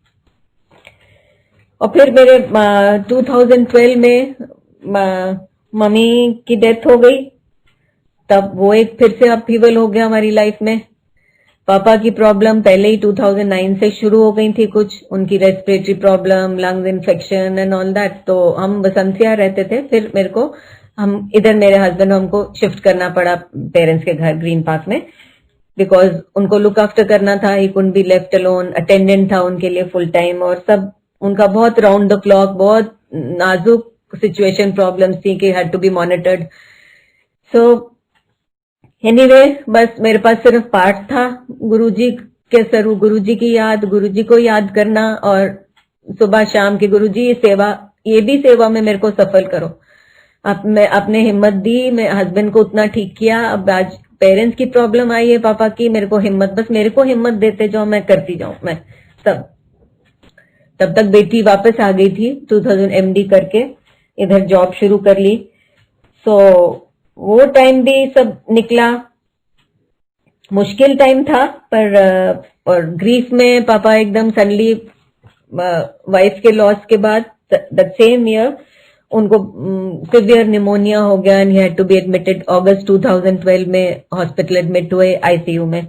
Speaker 1: और फिर मेरे 2012 में मम्मी की डेथ हो गई, तब वो एक फिर से अपहीवल हो गया हमारी लाइफ में। पापा की प्रॉब्लम पहले ही 2009 से शुरू हो गई थी, कुछ उनकी respiratory problem, lungs infection and all that. तो हम बसंतिया रहते थे, फिर मेरे को इधर मेरे हस्बैंड हमको शिफ्ट करना पड़ा पेरेंट्स के घर ग्रीन पार्क में, बिकॉज उनको लुक आफ्टर करना था। He couldn't be left alone, attendant था उनके लिए फुल टाइम, और सब उनका बहुत राउंड द क्लॉक, बहुत नाजुक सिचुएशन प्रॉब्लम्स थी कि had to be monitored. So anyway, बस मेरे पास सिर्फ पाठ था, गुरुजी के सरू, गुरुजी की याद, गुरुजी को याद करना, और सुबह शाम की गुरुजी ये सेवा, ये भी सेवा में मेरे को सफल करो। मैं अपने हिम्मत दी, मैं हस्बैंड को उतना ठीक किया। अब आज पेरेंट्स की प्रॉब्लम आई है पापा की, मेरे को हिम्मत देते जाओ, मैं करती जाऊं मैं सब। तब तक बेटी वापस आ गई थी 2000 MD करके, इधर जॉब शुरू कर ली। सो वो टाइम भी सब निकला, मुश्किल टाइम था, पर और ग्रीफ में पापा एकदम सडनली वाइफ के लॉस के बाद द सेम ईयर उनको सिवियर निमोनिया हो गया and he had to be admitted. अगस्त 2012 में हॉस्पिटल एडमिट हुए आईसीयू में।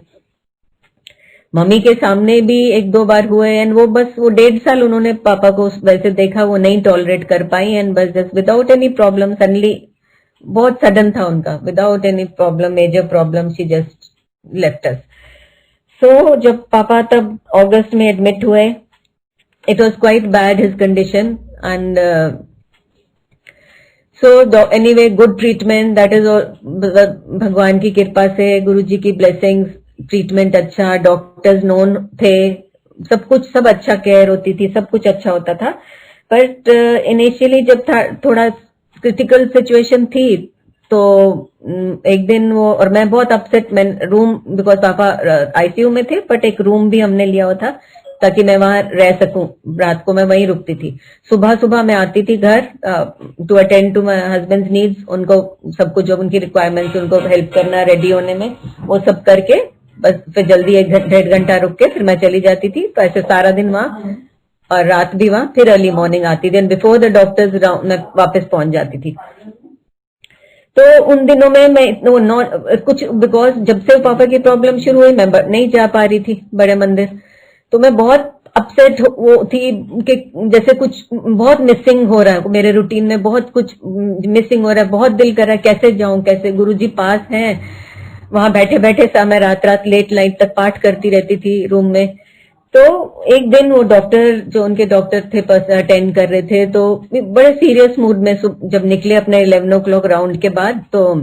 Speaker 1: मम्मी के सामने भी एक दो बार हुए, एंड वो 1.5 साल उन्होंने पापा को वैसे देखा, वो नहीं टॉलरेट कर पाई, एंड बस just without any problem, suddenly, बहुत सडन था उनका, without any problem, major problem, she just left us. So जब पापा तब अगस्त में एडमिट हुए, it was quite bad his condition, and so anyway good treatment, that is भगवान की कृपा से, गुरुजी की ब्लेसिंग्स, ट्रीटमेंट अच्छा, डॉक्टर्स नोन थे, सब कुछ, सब अच्छा केयर होती थी, सब कुछ अच्छा होता था। बट इनिशियली जब थोड़ा क्रिटिकल सिचुएशन थी, तो एक दिन वो, और मैं बहुत अपसेट, मैं रूम, बिकॉज पापा आईसीयू में थे, बट एक रूम भी हमने लिया हुआ था ताकि मैं वहां रह सकूं, रात को मैं वहीं रुकती थी। सुबह सुबह मैं आती थी घर to attend to my husband's needs, उनको सबको जो उनकी रिक्वायरमेंट्स, उनको हेल्प करना रेडी होने में, वो सब करके बस फिर जल्दी 1-1.5 घंटा रुक के फिर मैं चली जाती थी। तो ऐसे सारा दिन वहां, और रात भी वहां, फिर अर्ली मॉर्निंग आती थी, बिफोर द डॉक्टर्स मैं वापस पहुंच जाती थी। तो उन दिनों में मैं कुछ, बिकॉज जब से पापा की प्रॉब्लम शुरू हुई, मैं नहीं जा पा रही थी बड़े मंदिर, तो मैं बहुत अपसेट वो थी कि जैसे कुछ बहुत मिसिंग हो रहा है मेरे रूटीन में, बहुत कुछ मिसिंग हो रहा है, बहुत दिल कर रहा है कैसे जाऊं, कैसे, गुरुजी पास हैं, वहां बैठे बैठे सा मैं रात लेट नाइट तक पाठ करती रहती थी रूम में। तो एक दिन वो डॉक्टर, जो उनके डॉक्टर थे अटेंड कर रहे थे, तो बड़े सीरियस मूड में जब निकले अपने 11 o'clock राउंड के बाद, तो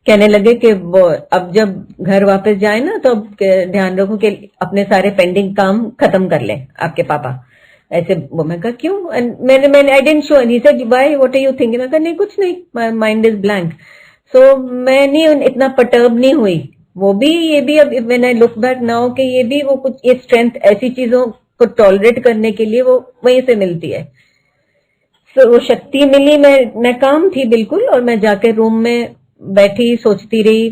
Speaker 1: कहने लगे कि वो अब जब घर वापस जाए ना, तो अब ध्यान रखो कि अपने सारे पेंडिंग काम खत्म कर ले आपके पापा। ऐसे वो, मैं कहा क्यों, मैंने I didn't show, he said why, what are you thinking, मैं कहा नहीं कुछ नहीं, my mind is blank. So मैं नहीं इतना पर्टर्ब नहीं हुई। वो भी, ये भी, अब when I look back now, कि ये भी वो कुछ, ये स्ट्रेंथ ऐसी चीजों को टॉलरेट करने के लिए वो वहीं से मिलती है। सो वो शक्ति मिली, मैं काम थी बिल्कुल, और मैं जाके रूम में बैठी सोचती रही,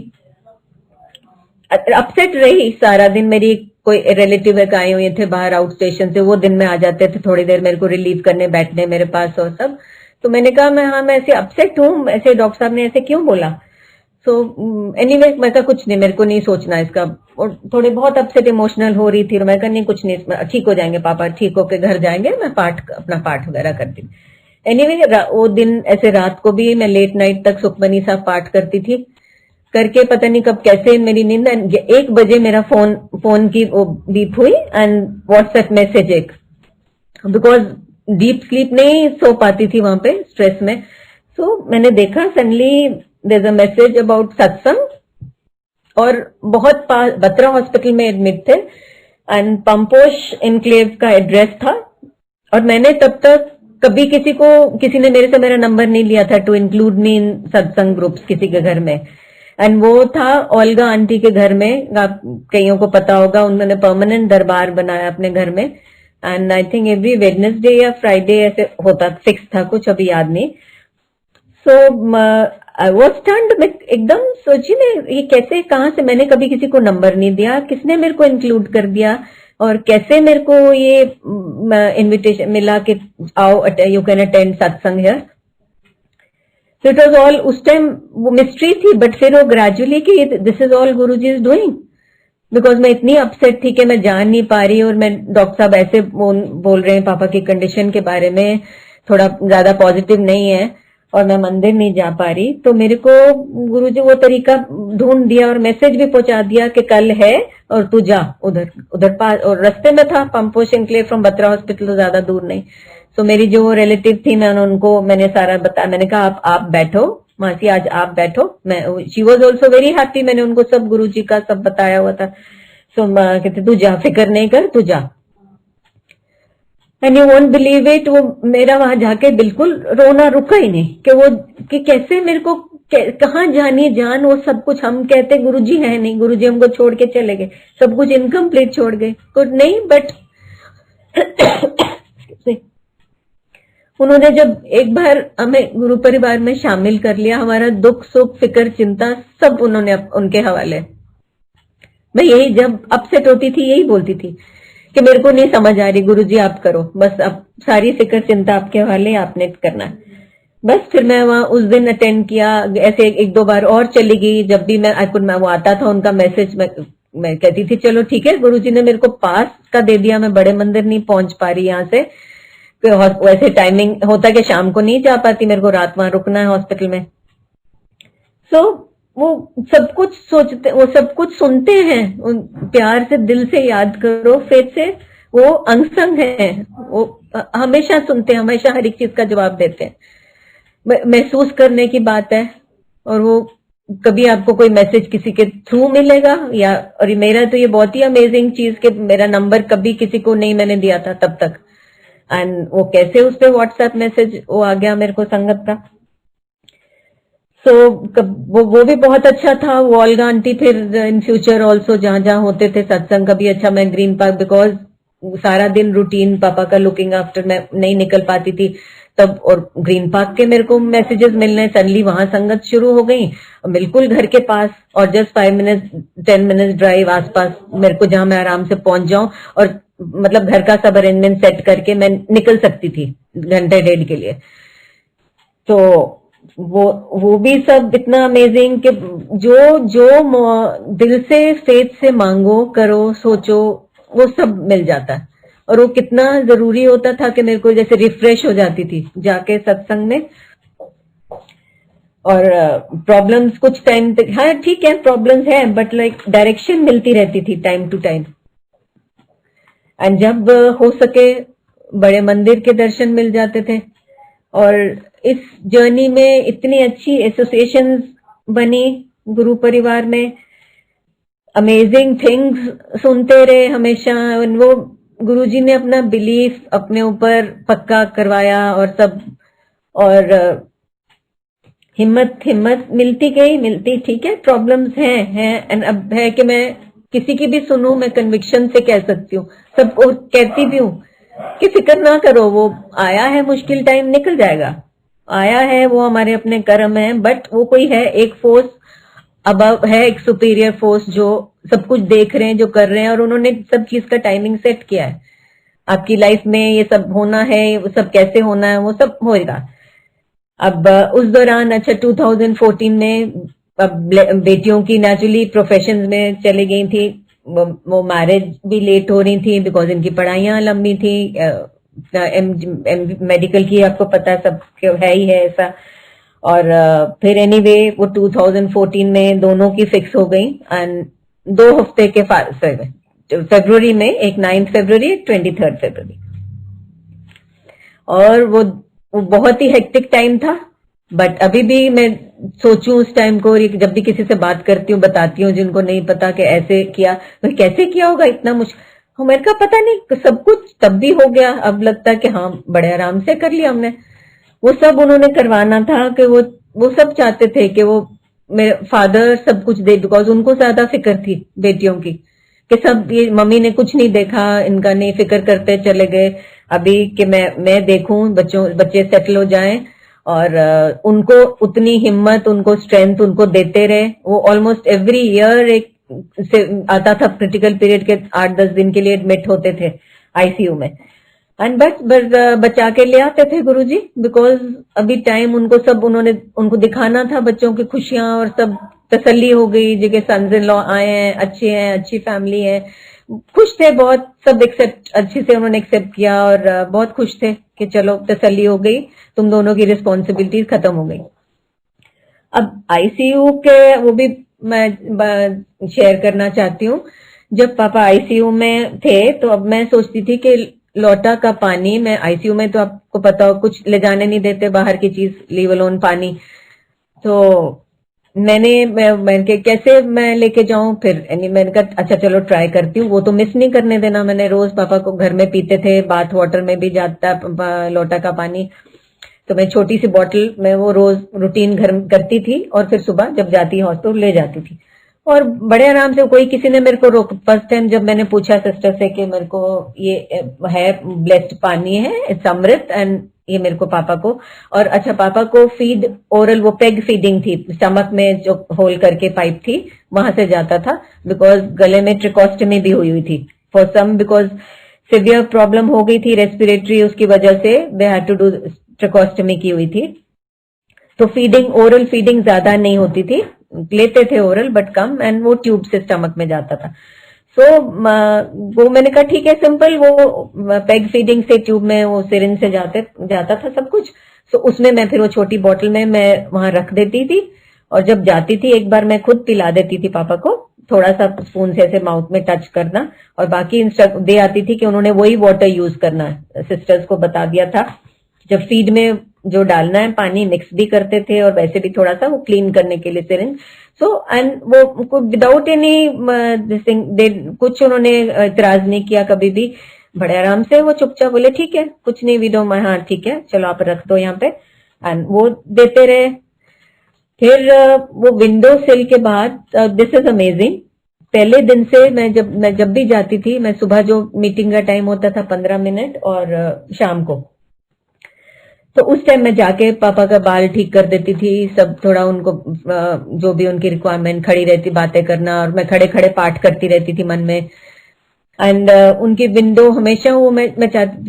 Speaker 1: अपसेट रही सारा दिन। मेरी कोई रिलेटिव आए हुए थे बाहर आउट स्टेशन से, वो दिन में आ जाते थे थोड़ी देर मेरे को रिलीव करने, बैठने मेरे पास और सब। तो मैंने कहा मैं ऐसे अपसेट हूँ, ऐसे डॉक्टर साहब ने ऐसे क्यों बोला। सो एनीवे, मैं कहा कुछ नहीं, मेरे को नहीं सोचना इसका, और थोड़ी बहुत अपसेट इमोशनल हो रही थी, और मैं कहा नहीं कुछ नहीं, ठीक हो जाएंगे पापा, ठीक होके घर जाएंगे, मैं अपना पाठ वगैरह करती। एनीवे वो दिन ऐसे रात को भी मैं लेट नाइट तक सुखमनी साहब पाठ करती थी, करके पता नहीं कब कैसे मेरी नींद, 1 बजे मेरा फोन की वो बीप हुई, एंड व्हाट्सएप मैसेज एक, बिकॉज डीप स्लीप नहीं सो पाती थी वहां पे स्ट्रेस में। सो मैंने देखा suddenly there is a message about satsang, और बहुत बत्रा हॉस्पिटल में एडमिट थे, एंड पंपोश इनक्लेव का एड्रेस था। और मैंने तब तक कभी किसी ने मेरे से मेरा नंबर नहीं लिया था टू इंक्लूड मी इन सत्संग ग्रुप्स किसी के घर में। एंड वो था ओल्गा आंटी के घर में, आप कईयों को पता होगा, उन्होंने परमानेंट दरबार बनाया अपने घर में। And I think every Wednesday या फ्राइडे ऐसे होता, फिक्स था कुछ, अभी याद नहीं। सो आई वॉज स्टन्ड, मैं एकदम सोची मैं ये कैसे, कहाँ से, मैंने कभी किसी को नंबर नहीं दिया, किसने मेरे को इंक्लूड कर दिया, और कैसे मेरे को ये इनविटेशन मिला कि आओ यू कैन अटेंड सत्संग here. So it was all, उस टाइम वो मिस्ट्री थी, बट फिर वो ग्रेजुअली कि this is all Guruji is doing, because मैं इतनी अपसेट थी कि मैं जान नहीं पा रही, और मैं डॉक्टर साहब ऐसे बोल रहे हैं पापा की कंडीशन के बारे में, थोड़ा ज्यादा पॉजिटिव नहीं है, और मैं मंदिर नहीं जा पा रही। तो मेरे को गुरुजी वो तरीका ढूंढ दिया और मैसेज भी पहुंचा दिया कि कल है और तू जा उधर उधर पास, और रास्ते में था Pamposh enclave from Batra hospital, तो ज्यादा दूर नहीं। तो मेरी जो रिलेटिव थी, मैंने सारा बताया, मैंने कहा आप बैठो मासी, आज आप बैठो। मैं, she was also very happy, मैंने उनको सब गुरुजी का सब बताया हुआ था। सो कहते तू जा, फिक्र नहीं कर, तू जा। And you won't believe it, वो मेरा वहां जाके बिल्कुल रोना रुका ही नहीं, कि वो कि कैसे मेरे को कहाँ जानी जान, वो सब कुछ हम कहते गुरुजी है नहीं, गुरुजी हमको छोड़ के चले गए, सब कुछ इनकम्प्लीट छोड़ गए, कुछ नहीं। बट उन्होंने जब एक बार हमें गुरु परिवार में शामिल कर लिया, हमारा दुख सुख फिक्र चिंता सब उन्होंने उनके हवाले। मैं यही जब अपसेट होती थी यही बोलती थी कि मेरे को नहीं समझ आ रही गुरुजी, आप करो बस, अब सारी फिक्र चिंता आपके हवाले, आपने करना है बस। फिर मैं वहां उस दिन अटेंड किया, ऐसे एक दो बार और चली गई, जब भी मैं वो आता था उनका मैसेज, मैं कहती थी चलो ठीक है, गुरुजी ने मेरे को पास का दे दिया, मैं बड़े मंदिर नहीं पहुंच पा रही यहाँ से, वैसे टाइमिंग होता कि शाम को नहीं जा पाती, मेरे को रात वहां रुकना है हॉस्पिटल में। सो वो सब कुछ सोचते, वो सब कुछ सुनते हैं, प्यार से दिल से याद करो, फेथ से, वो अंग संग है, वो हमेशा सुनते हैं, हमेशा हर एक चीज का जवाब देते हैं। महसूस करने की बात है, और वो कभी आपको कोई मैसेज किसी के थ्रू मिलेगा, या और मेरा तो ये बहुत ही अमेजिंग चीज कि मेरा नंबर कभी किसी को नहीं मैंने दिया था तब तक, एंड वो कैसे उस पे व्हाट्सएप मैसेज वो आ गया मेरे को संगत का। सो वो भी बहुत अच्छा था। वो ओल्गा आंटी फिर इन फ्यूचर ऑल्सो जहां जहां होते थे सत्संग, कभी अच्छा, मैं ग्रीन पार्क, बिकॉज सारा दिन रूटीन पापा का लुकिंग आफ्टर मैं नहीं निकल पाती थी तब, और ग्रीन पार्क के मेरे को मैसेजेस मिलने, सडनली वहां संगत शुरू हो गई बिल्कुल घर के पास, और जस्ट 5 मिनट 10 मिनट ड्राइव आसपास मेरे को, जहां मैं आराम से पहुंच जाऊं, और मतलब घर का सब अरेंजमेंट सेट करके मैं निकल सकती थी घंटे डेढ़ के लिए। तो वो भी सब इतना अमेजिंग कि जो जो दिल से फेथ से मांगो, करो, सोचो, वो सब मिल जाता है। और वो कितना जरूरी होता था कि मेरे को जैसे रिफ्रेश हो जाती थी जाके सत्संग में। और प्रॉब्लम्स कुछ टाइम तक, हाँ ठीक है प्रॉब्लम्स है, बट लाइक डायरेक्शन मिलती रहती थी टाइम टू टाइम। एंड जब हो सके बड़े मंदिर के दर्शन मिल जाते थे। और इस जर्नी में इतनी अच्छी एसोसिएशंस बनी गुरु परिवार में, अमेजिंग थिंग्स सुनते रहे हमेशा। वो गुरुजी ने अपना बिलीफ अपने ऊपर पक्का करवाया और सब, और हिम्मत मिलती गई, मिलती, ठीक है प्रॉब्लम्स हैं एंड अब है कि मैं किसी की भी सुनूं, मैं कन्विक्शन से कह सकती हूँ, सबको कहती भी हूँ कि फिक्र ना करो, वो आया है मुश्किल टाइम, निकल जाएगा, आया है, वो हमारे अपने कर्म है, बट वो कोई है एक फोर्स अबव है, एक सुपीरियर फोर्स जो सब कुछ देख रहे हैं, जो कर रहे हैं, और उन्होंने सब चीज का टाइमिंग सेट किया है। आपकी लाइफ में ये सब होना है, वो सब कैसे होना है, वो सब होएगा। अब उस दौरान अच्छा 2014 में अब बेटियों की नेचुरली प्रोफेशंस में चली गई थी, वो मैरिज भी लेट हो रही थी बिकॉज इनकी पढ़ाइयां लंबी थी, मेडिकल की आपको पता सब है ही है ऐसा। और फिर एनीवे वो 2014 में दोनों की फिक्स हो गई, एंड 2 हफ्ते के फरवरी में, एक 9 फरवरी, एक 23 फरवरी। और वो बहुत ही हेक्टिक टाइम था, बट अभी भी मैं सोचूं उस टाइम को, जब भी किसी से बात करती हूँ बताती हूँ जिनको नहीं पता कि ऐसे किया, भाई कैसे किया होगा इतना मुश्किल, मेरे का पता नहीं, सब कुछ तब भी हो गया। अब लगता है कि हाँ बड़े आराम से कर लिया हमने। वो सब उन्होंने करवाना था कि वो सब चाहते थे कि वो मेरे फादर सब कुछ दे, बिकॉज उनको ज्यादा फिक्र थी बेटियों की, कि सब ये मम्मी ने कुछ नहीं देखा, इनका नहीं फिक्र करते चले गए, अभी कि मैं देखूं बच्चे सेटल हो जाएं, और उनको उतनी हिम्मत, उनको स्ट्रेंथ उनको देते रहे। वो ऑलमोस्ट एवरी ईयर एक से आता था क्रिटिकल पीरियड के 8-10 दिन के लिए एडमिट होते थे आईसीयू में, एंड बस बचा के ले आते थे गुरुजी, बिकॉज अभी टाइम उनको सब उनको दिखाना था, बच्चों की खुशियां और सब तसल्ली हो गई जी के सन्स इन लॉ आए हैं, अच्छी फैमिली है, खुश थे बहुत, सब एक्सेप्ट अच्छे से उन्होंने एक्सेप्ट किया, और बहुत खुश थे कि चलो तसल्ली हो गई, तुम दोनों की रिस्पॉन्सिबिलिटीज खत्म हो गई। अब आईसीयू के वो भी मैं शेयर करना चाहती हूँ। जब पापा आईसीयू में थे तो अब मैं सोचती थी कि लोटा का पानी, मैं आईसीयू में तो आपको पता हो कुछ ले जाने नहीं देते बाहर की चीज, लीव अलोन पानी, तो मैंने कैसे मैं लेके जाऊं, फिर मैंने कहा अच्छा चलो ट्राई करती हूँ, वो तो मिस नहीं करने देना मैंने, रोज पापा को घर में पीते थे, बाथ वाटर में भी जाता लोटा का पानी, तो मैं छोटी सी बॉटल में वो रोज रूटीन घर करती थी, और फिर सुबह जब जाती हॉस्पिटल ले जाती थी, और बड़े आराम से, कोई किसी ने मेरे को फर्स्ट टाइम जब मैंने पूछा सिस्टर से कि मेरे को ये है ब्लेस्ड पानी है, इट्स अमृत, एंड ये मेरे को पापा को, और अच्छा पापा को फीड ओरल, वो पेग फीडिंग थी, स्टमक में जो होल करके पाइप थी वहां से जाता था, बिकॉज गले में ट्रिकोस्टमी भी हुई थी for some, because severe problem हो गई थी रेस्पिरेटरी, उसकी वजह से they had to do tracheostomy की हुई थी, तो फीडिंग, ओरल फीडिंग ज्यादा नहीं होती थी, लेते थे ओरल बट कम, एंड वो ट्यूब से स्टमक में जाता था। सो वो मैंने कहा ठीक है सिंपल, वो पेग फीडिंग से ट्यूब में वो सिरिंज से जाता था सब कुछ, सो उसमें मैं फिर वो छोटी बोतल में मैं वहां रख देती थी, और जब जाती थी एक बार मैं खुद पिला देती थी पापा को, थोड़ा सा स्पून से ऐसे माउथ में टच करना, और बाकी दे आती थी कि उन्होंने वही वाटर यूज करना है, सिस्टर्स को बता दिया था, जब फीड में जो डालना है पानी मिक्स भी करते थे, और वैसे भी थोड़ा सा वो क्लीन करने के लिए सिरिंज, सो एंड वो विदाउट एनी कुछ उन्होंने इतराज नहीं किया कभी भी, बड़े आराम से वो चुपचाप बोले ठीक है कुछ नहीं, वी डोंट, हाँ ठीक है चलो आप रख दो यहाँ पे, एंड वो देते रहे। फिर वो विंडो सिल के बाद, दिस इज अमेजिंग, पहले दिन से मैं जब भी जाती थी, मैं सुबह जो मीटिंग का टाइम होता था 15 मिनट, और शाम को, तो उस टाइम मैं जाके पापा का बाल ठीक कर देती थी, सब थोड़ा उनको जो भी उनकी रिक्वायरमेंट, खड़ी रहती बातें करना, और मैं खड़े खड़े पाठ करती रहती थी मन में, एंड उनकी विंडो हमेशा वो मैं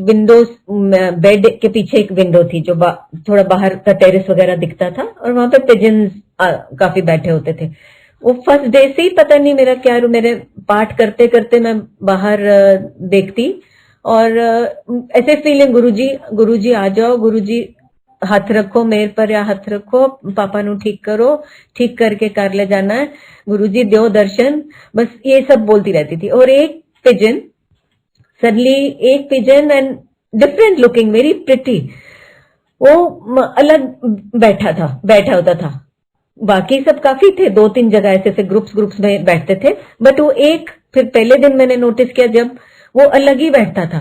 Speaker 1: विंडो, बेड के पीछे एक विंडो थी जो थोड़ा बाहर का टेरेस वगैरह दिखता था, और वहां पे पिजन्स काफी बैठे होते थे। वो फर्स्ट डे से ही पता नहीं मेरा क्या, मेरे पाठ करते करते मैं बाहर देखती, और ऐसे फीलिंग, गुरुजी आ जाओ, गुरुजी हाथ रखो मेरे पर, या हाथ रखो पापा नु ठीक करो, ठीक करके कर ले जाना है, गुरुजी दो दर्शन, बस ये सब बोलती रहती थी। और एक पिजन सडनली, एक pigeon and different looking, very pretty, वो अलग बैठा होता था, बाकी सब काफी थे, 2-3 जगह ऐसे ग्रुप्स में बैठते थे, बट वो एक, फिर पहले दिन मैंने नोटिस किया जब वो अलग ही बैठता था,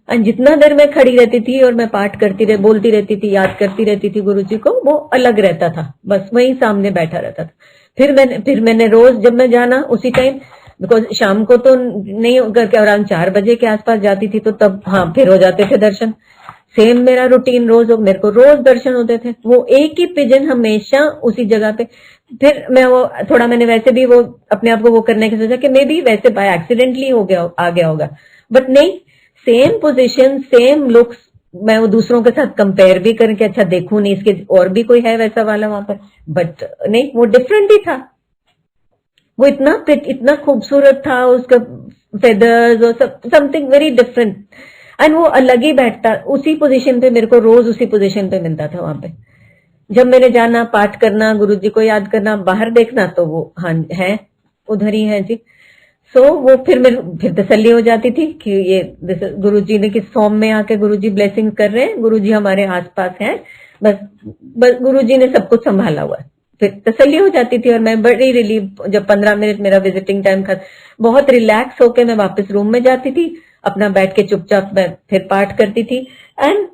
Speaker 1: और जितना देर मैं खड़ी रहती थी और मैं पाठ करती बोलती रहती थी, याद करती रहती थी गुरुजी को, वो अलग रहता था, बस वहीं सामने बैठा रहता था। फिर मैंने रोज जब मैं जाना उसी टाइम, बिकॉज शाम को तो नहीं करके अराउंड 4 बजे के आसपास जाती थी, तो तब हाँ फिर हो जाते थे दर्शन, सेम मेरा रूटीन रोज, मेरे को रोज दर्शन होते थे, वो एक ही पिजन हमेशा उसी जगह पे। फिर मैं वो थोड़ा, मैंने वैसे भी वो अपने आप को वो करने की सोचा कि मे बी वैसे बाय एक्सीडेंटली आ गया होगा, बट नहीं, सेम पोजीशन, सेम लुक्स, मैं वो दूसरों के साथ कंपेयर भी करके अच्छा देखूं नहीं इसके और भी कोई है वैसा वाला वहां पर, बट नहीं, वो डिफरेंट ही था, वो इतना खूबसूरत था, उसका फेदर्स और समथिंग वेरी डिफरेंट, एंड वो अलग ही बैठता उसी पोजीशन पे, मेरे को रोज उसी पोजीशन पे मिलता था वहां पे, जब मैंने जाना पाठ करना, गुरुजी को याद करना, बाहर देखना, तो वो हाँ है उधर ही है जी। सो वो फिर तसल्ली हो जाती थी कि ये गुरुजी ने किस फॉर्म में आके गुरुजी ब्लेसिंग कर रहे हैं, गुरुजी हमारे आसपास हैं, बस गुरुजी ने सब कुछ संभाला हुआ है, फिर तसल्ली हो जाती थी। और मैं बड़ी रिलीफ, जब 15 मिनट मेरा विजिटिंग टाइम था, बहुत रिलैक्स होके मैं वापस रूम में जाती थी, अपना बैठ के चुपचाप मैं फिर पाठ करती थी, एंड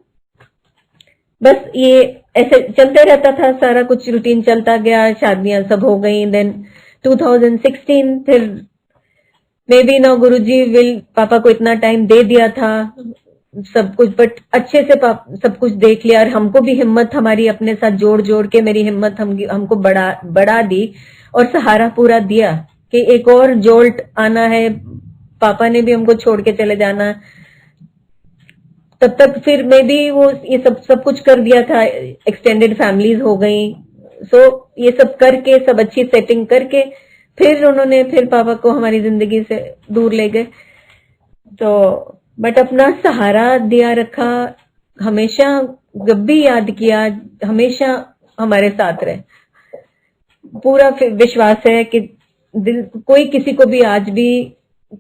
Speaker 1: बस ये ऐसे चलते रहता था, सारा कुछ रूटीन चलता गया, शादियां सब हो गई। देन 2016 फिर मे बी ना गुरुजी विल, पापा को इतना टाइम दे दिया था सब कुछ, बट अच्छे से सब कुछ देख लिया, और हमको भी हिम्मत हमारी अपने साथ जोड़ जोड़ के मेरी हिम्मत हमको बढ़ा दी और सहारा पूरा दिया कि एक और जोल्ट आना है, पापा ने भी हमको छोड़ के चले जाना। तब तक फिर मे बी वो ये सब कुछ कर दिया था, एक्सटेंडेड फैमिलीज हो गई। सो ये सब करके, सब अच्छी सेटिंग करके फिर उन्होंने फिर पापा को हमारी जिंदगी से दूर ले गए। तो बट अपना सहारा दिया रखा, हमेशा जब भी याद किया, हमेशा हमारे साथ रहे। पूरा विश्वास है कि दिल, कोई किसी को भी आज भी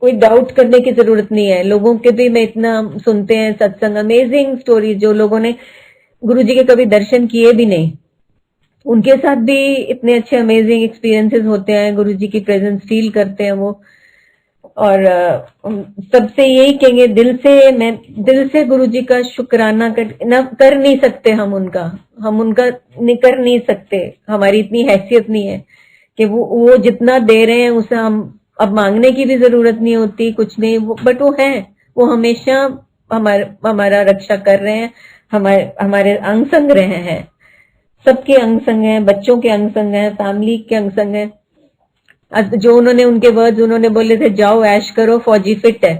Speaker 1: कोई डाउट करने की जरूरत नहीं है। लोगों के भी मैं इतना सुनते हैं सत्संग, अमेजिंग स्टोरी, जो लोगों ने गुरुजी के कभी दर्शन किए भी नहीं, उनके साथ भी इतने अच्छे अमेजिंग एक्सपीरियंसेस होते हैं, गुरुजी की प्रेजेंस फील करते हैं वो। और सबसे यही कहेंगे दिल से गुरुजी का शुक्राना कर नहीं सकते हम उनका कर नहीं सकते। हमारी इतनी हैसियत नहीं है कि वो जितना दे रहे हैं उसे हम अब मांगने की भी जरूरत नहीं होती, कुछ नहीं, बट वो है, वो हमेशा हमारा रक्षा कर रहे हैं, हमारे अंग संग रहे हैं, सबके अंग संग हैं, बच्चों के अंग संग हैं, फैमिली के अंग संग हैं। जो उन्होंने उनके वर्ड्स उन्होंने बोले थे, जाओ ऐश करो, फौजी फिट है,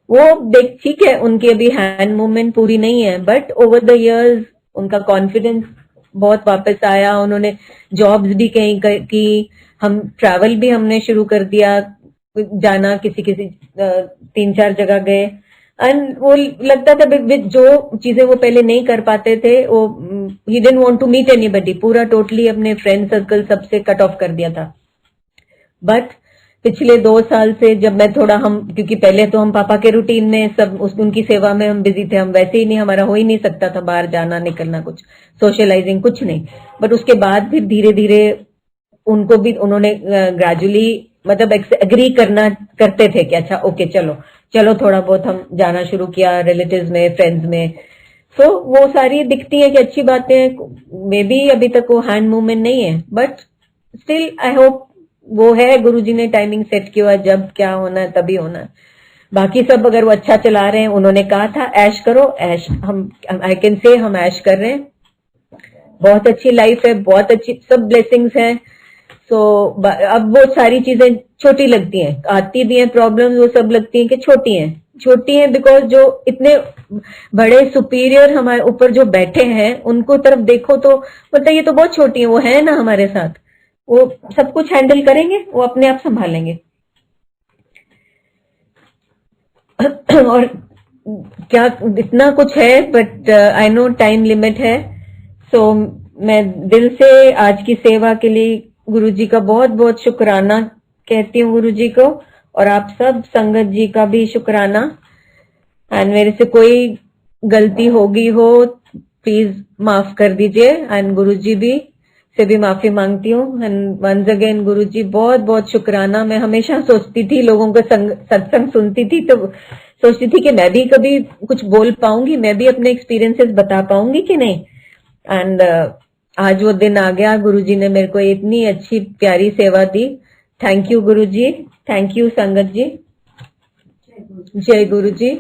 Speaker 1: वो देख ठीक है, उनकी अभी हैंड मूवमेंट पूरी नहीं है, बट ओवर द इयर्स उनका कॉन्फिडेंस बहुत वापस आया। उन्होंने जॉब्स भी कहीं की, हम ट्रैवल भी हमने शुरू कर दिया, जाना किसी 3-4 जगह गए। एंड वो लगता था जो चीजें वो पहले नहीं कर पाते थे, वो he didn't want to meet anybody, पूरा टोटली अपने फ्रेंड सर्कल सबसे कट ऑफ कर दिया था। बट पिछले 2 साल से जब मैं थोड़ा, हम क्योंकि पहले तो हम पापा के रूटीन में सब उनकी सेवा में हम बिजी थे, हम वैसे ही नहीं, हमारा हो ही नहीं सकता था बाहर जाना निकलना, कुछ सोशलाइजिंग कुछ नहीं। बट उसके बाद फिर धीरे धीरे उनको भी उन्होंने ग्रेजुअली मतलब एग्री करते थे कि अच्छा ओके चलो थोड़ा बहुत हम जाना शुरू किया रिलेटिव्स में, फ्रेंड्स में। सो वो सारी दिखती है कि अच्छी बातें हैं। मे बी अभी तक वो हैंड मूवमेंट नहीं है, बट स्टिल आई होप वो है, गुरुजी ने टाइमिंग सेट किया है, जब क्या होना है तभी होना है। बाकी सब अगर वो अच्छा चला रहे हैं, उन्होंने कहा था ऐश करो, ऐश हम आई कैन से हम ऐश कर रहे हैं, बहुत अच्छी लाइफ है, बहुत अच्छी सब ब्लेसिंग्स हैं। सो अब वो सारी चीजें छोटी लगती हैं, आती भी हैं प्रॉब्लम्स, वो सब लगती हैं कि छोटी हैं बिकॉज जो इतने बड़े सुपीरियर हमारे ऊपर जो बैठे हैं उनको तरफ देखो तो मतलब ये तो बहुत छोटी है, वो है ना हमारे साथ, वो सब कुछ हैंडल करेंगे, वो अपने आप संभालेंगे। और क्या इतना कुछ है, but I know time limit है। सो मैं दिल से आज की सेवा के लिए गुरुजी का बहुत बहुत शुक्राना कहती हूँ गुरुजी को, और आप सब संगत जी का भी शुक्राना। एंड मेरे से कोई गलती होगी हो प्लीज माफ कर दीजिए, एंड गुरुजी भी से भी माफी मांगती हूँ। एंड वंस अगेन गुरुजी बहुत बहुत शुक्राना। मैं हमेशा सोचती थी, लोगों का सत्संग सुनती थी तो सोचती थी कि मैं भी कभी कुछ बोल पाऊंगी, मैं भी अपने एक्सपीरियंसेस बता पाऊंगी कि नहीं। एंड आज वो दिन आ गया, गुरुजी ने मेरे को इतनी अच्छी प्यारी सेवा दी। Thank you Guruji, thank you संगत जी, जय गुरुजी।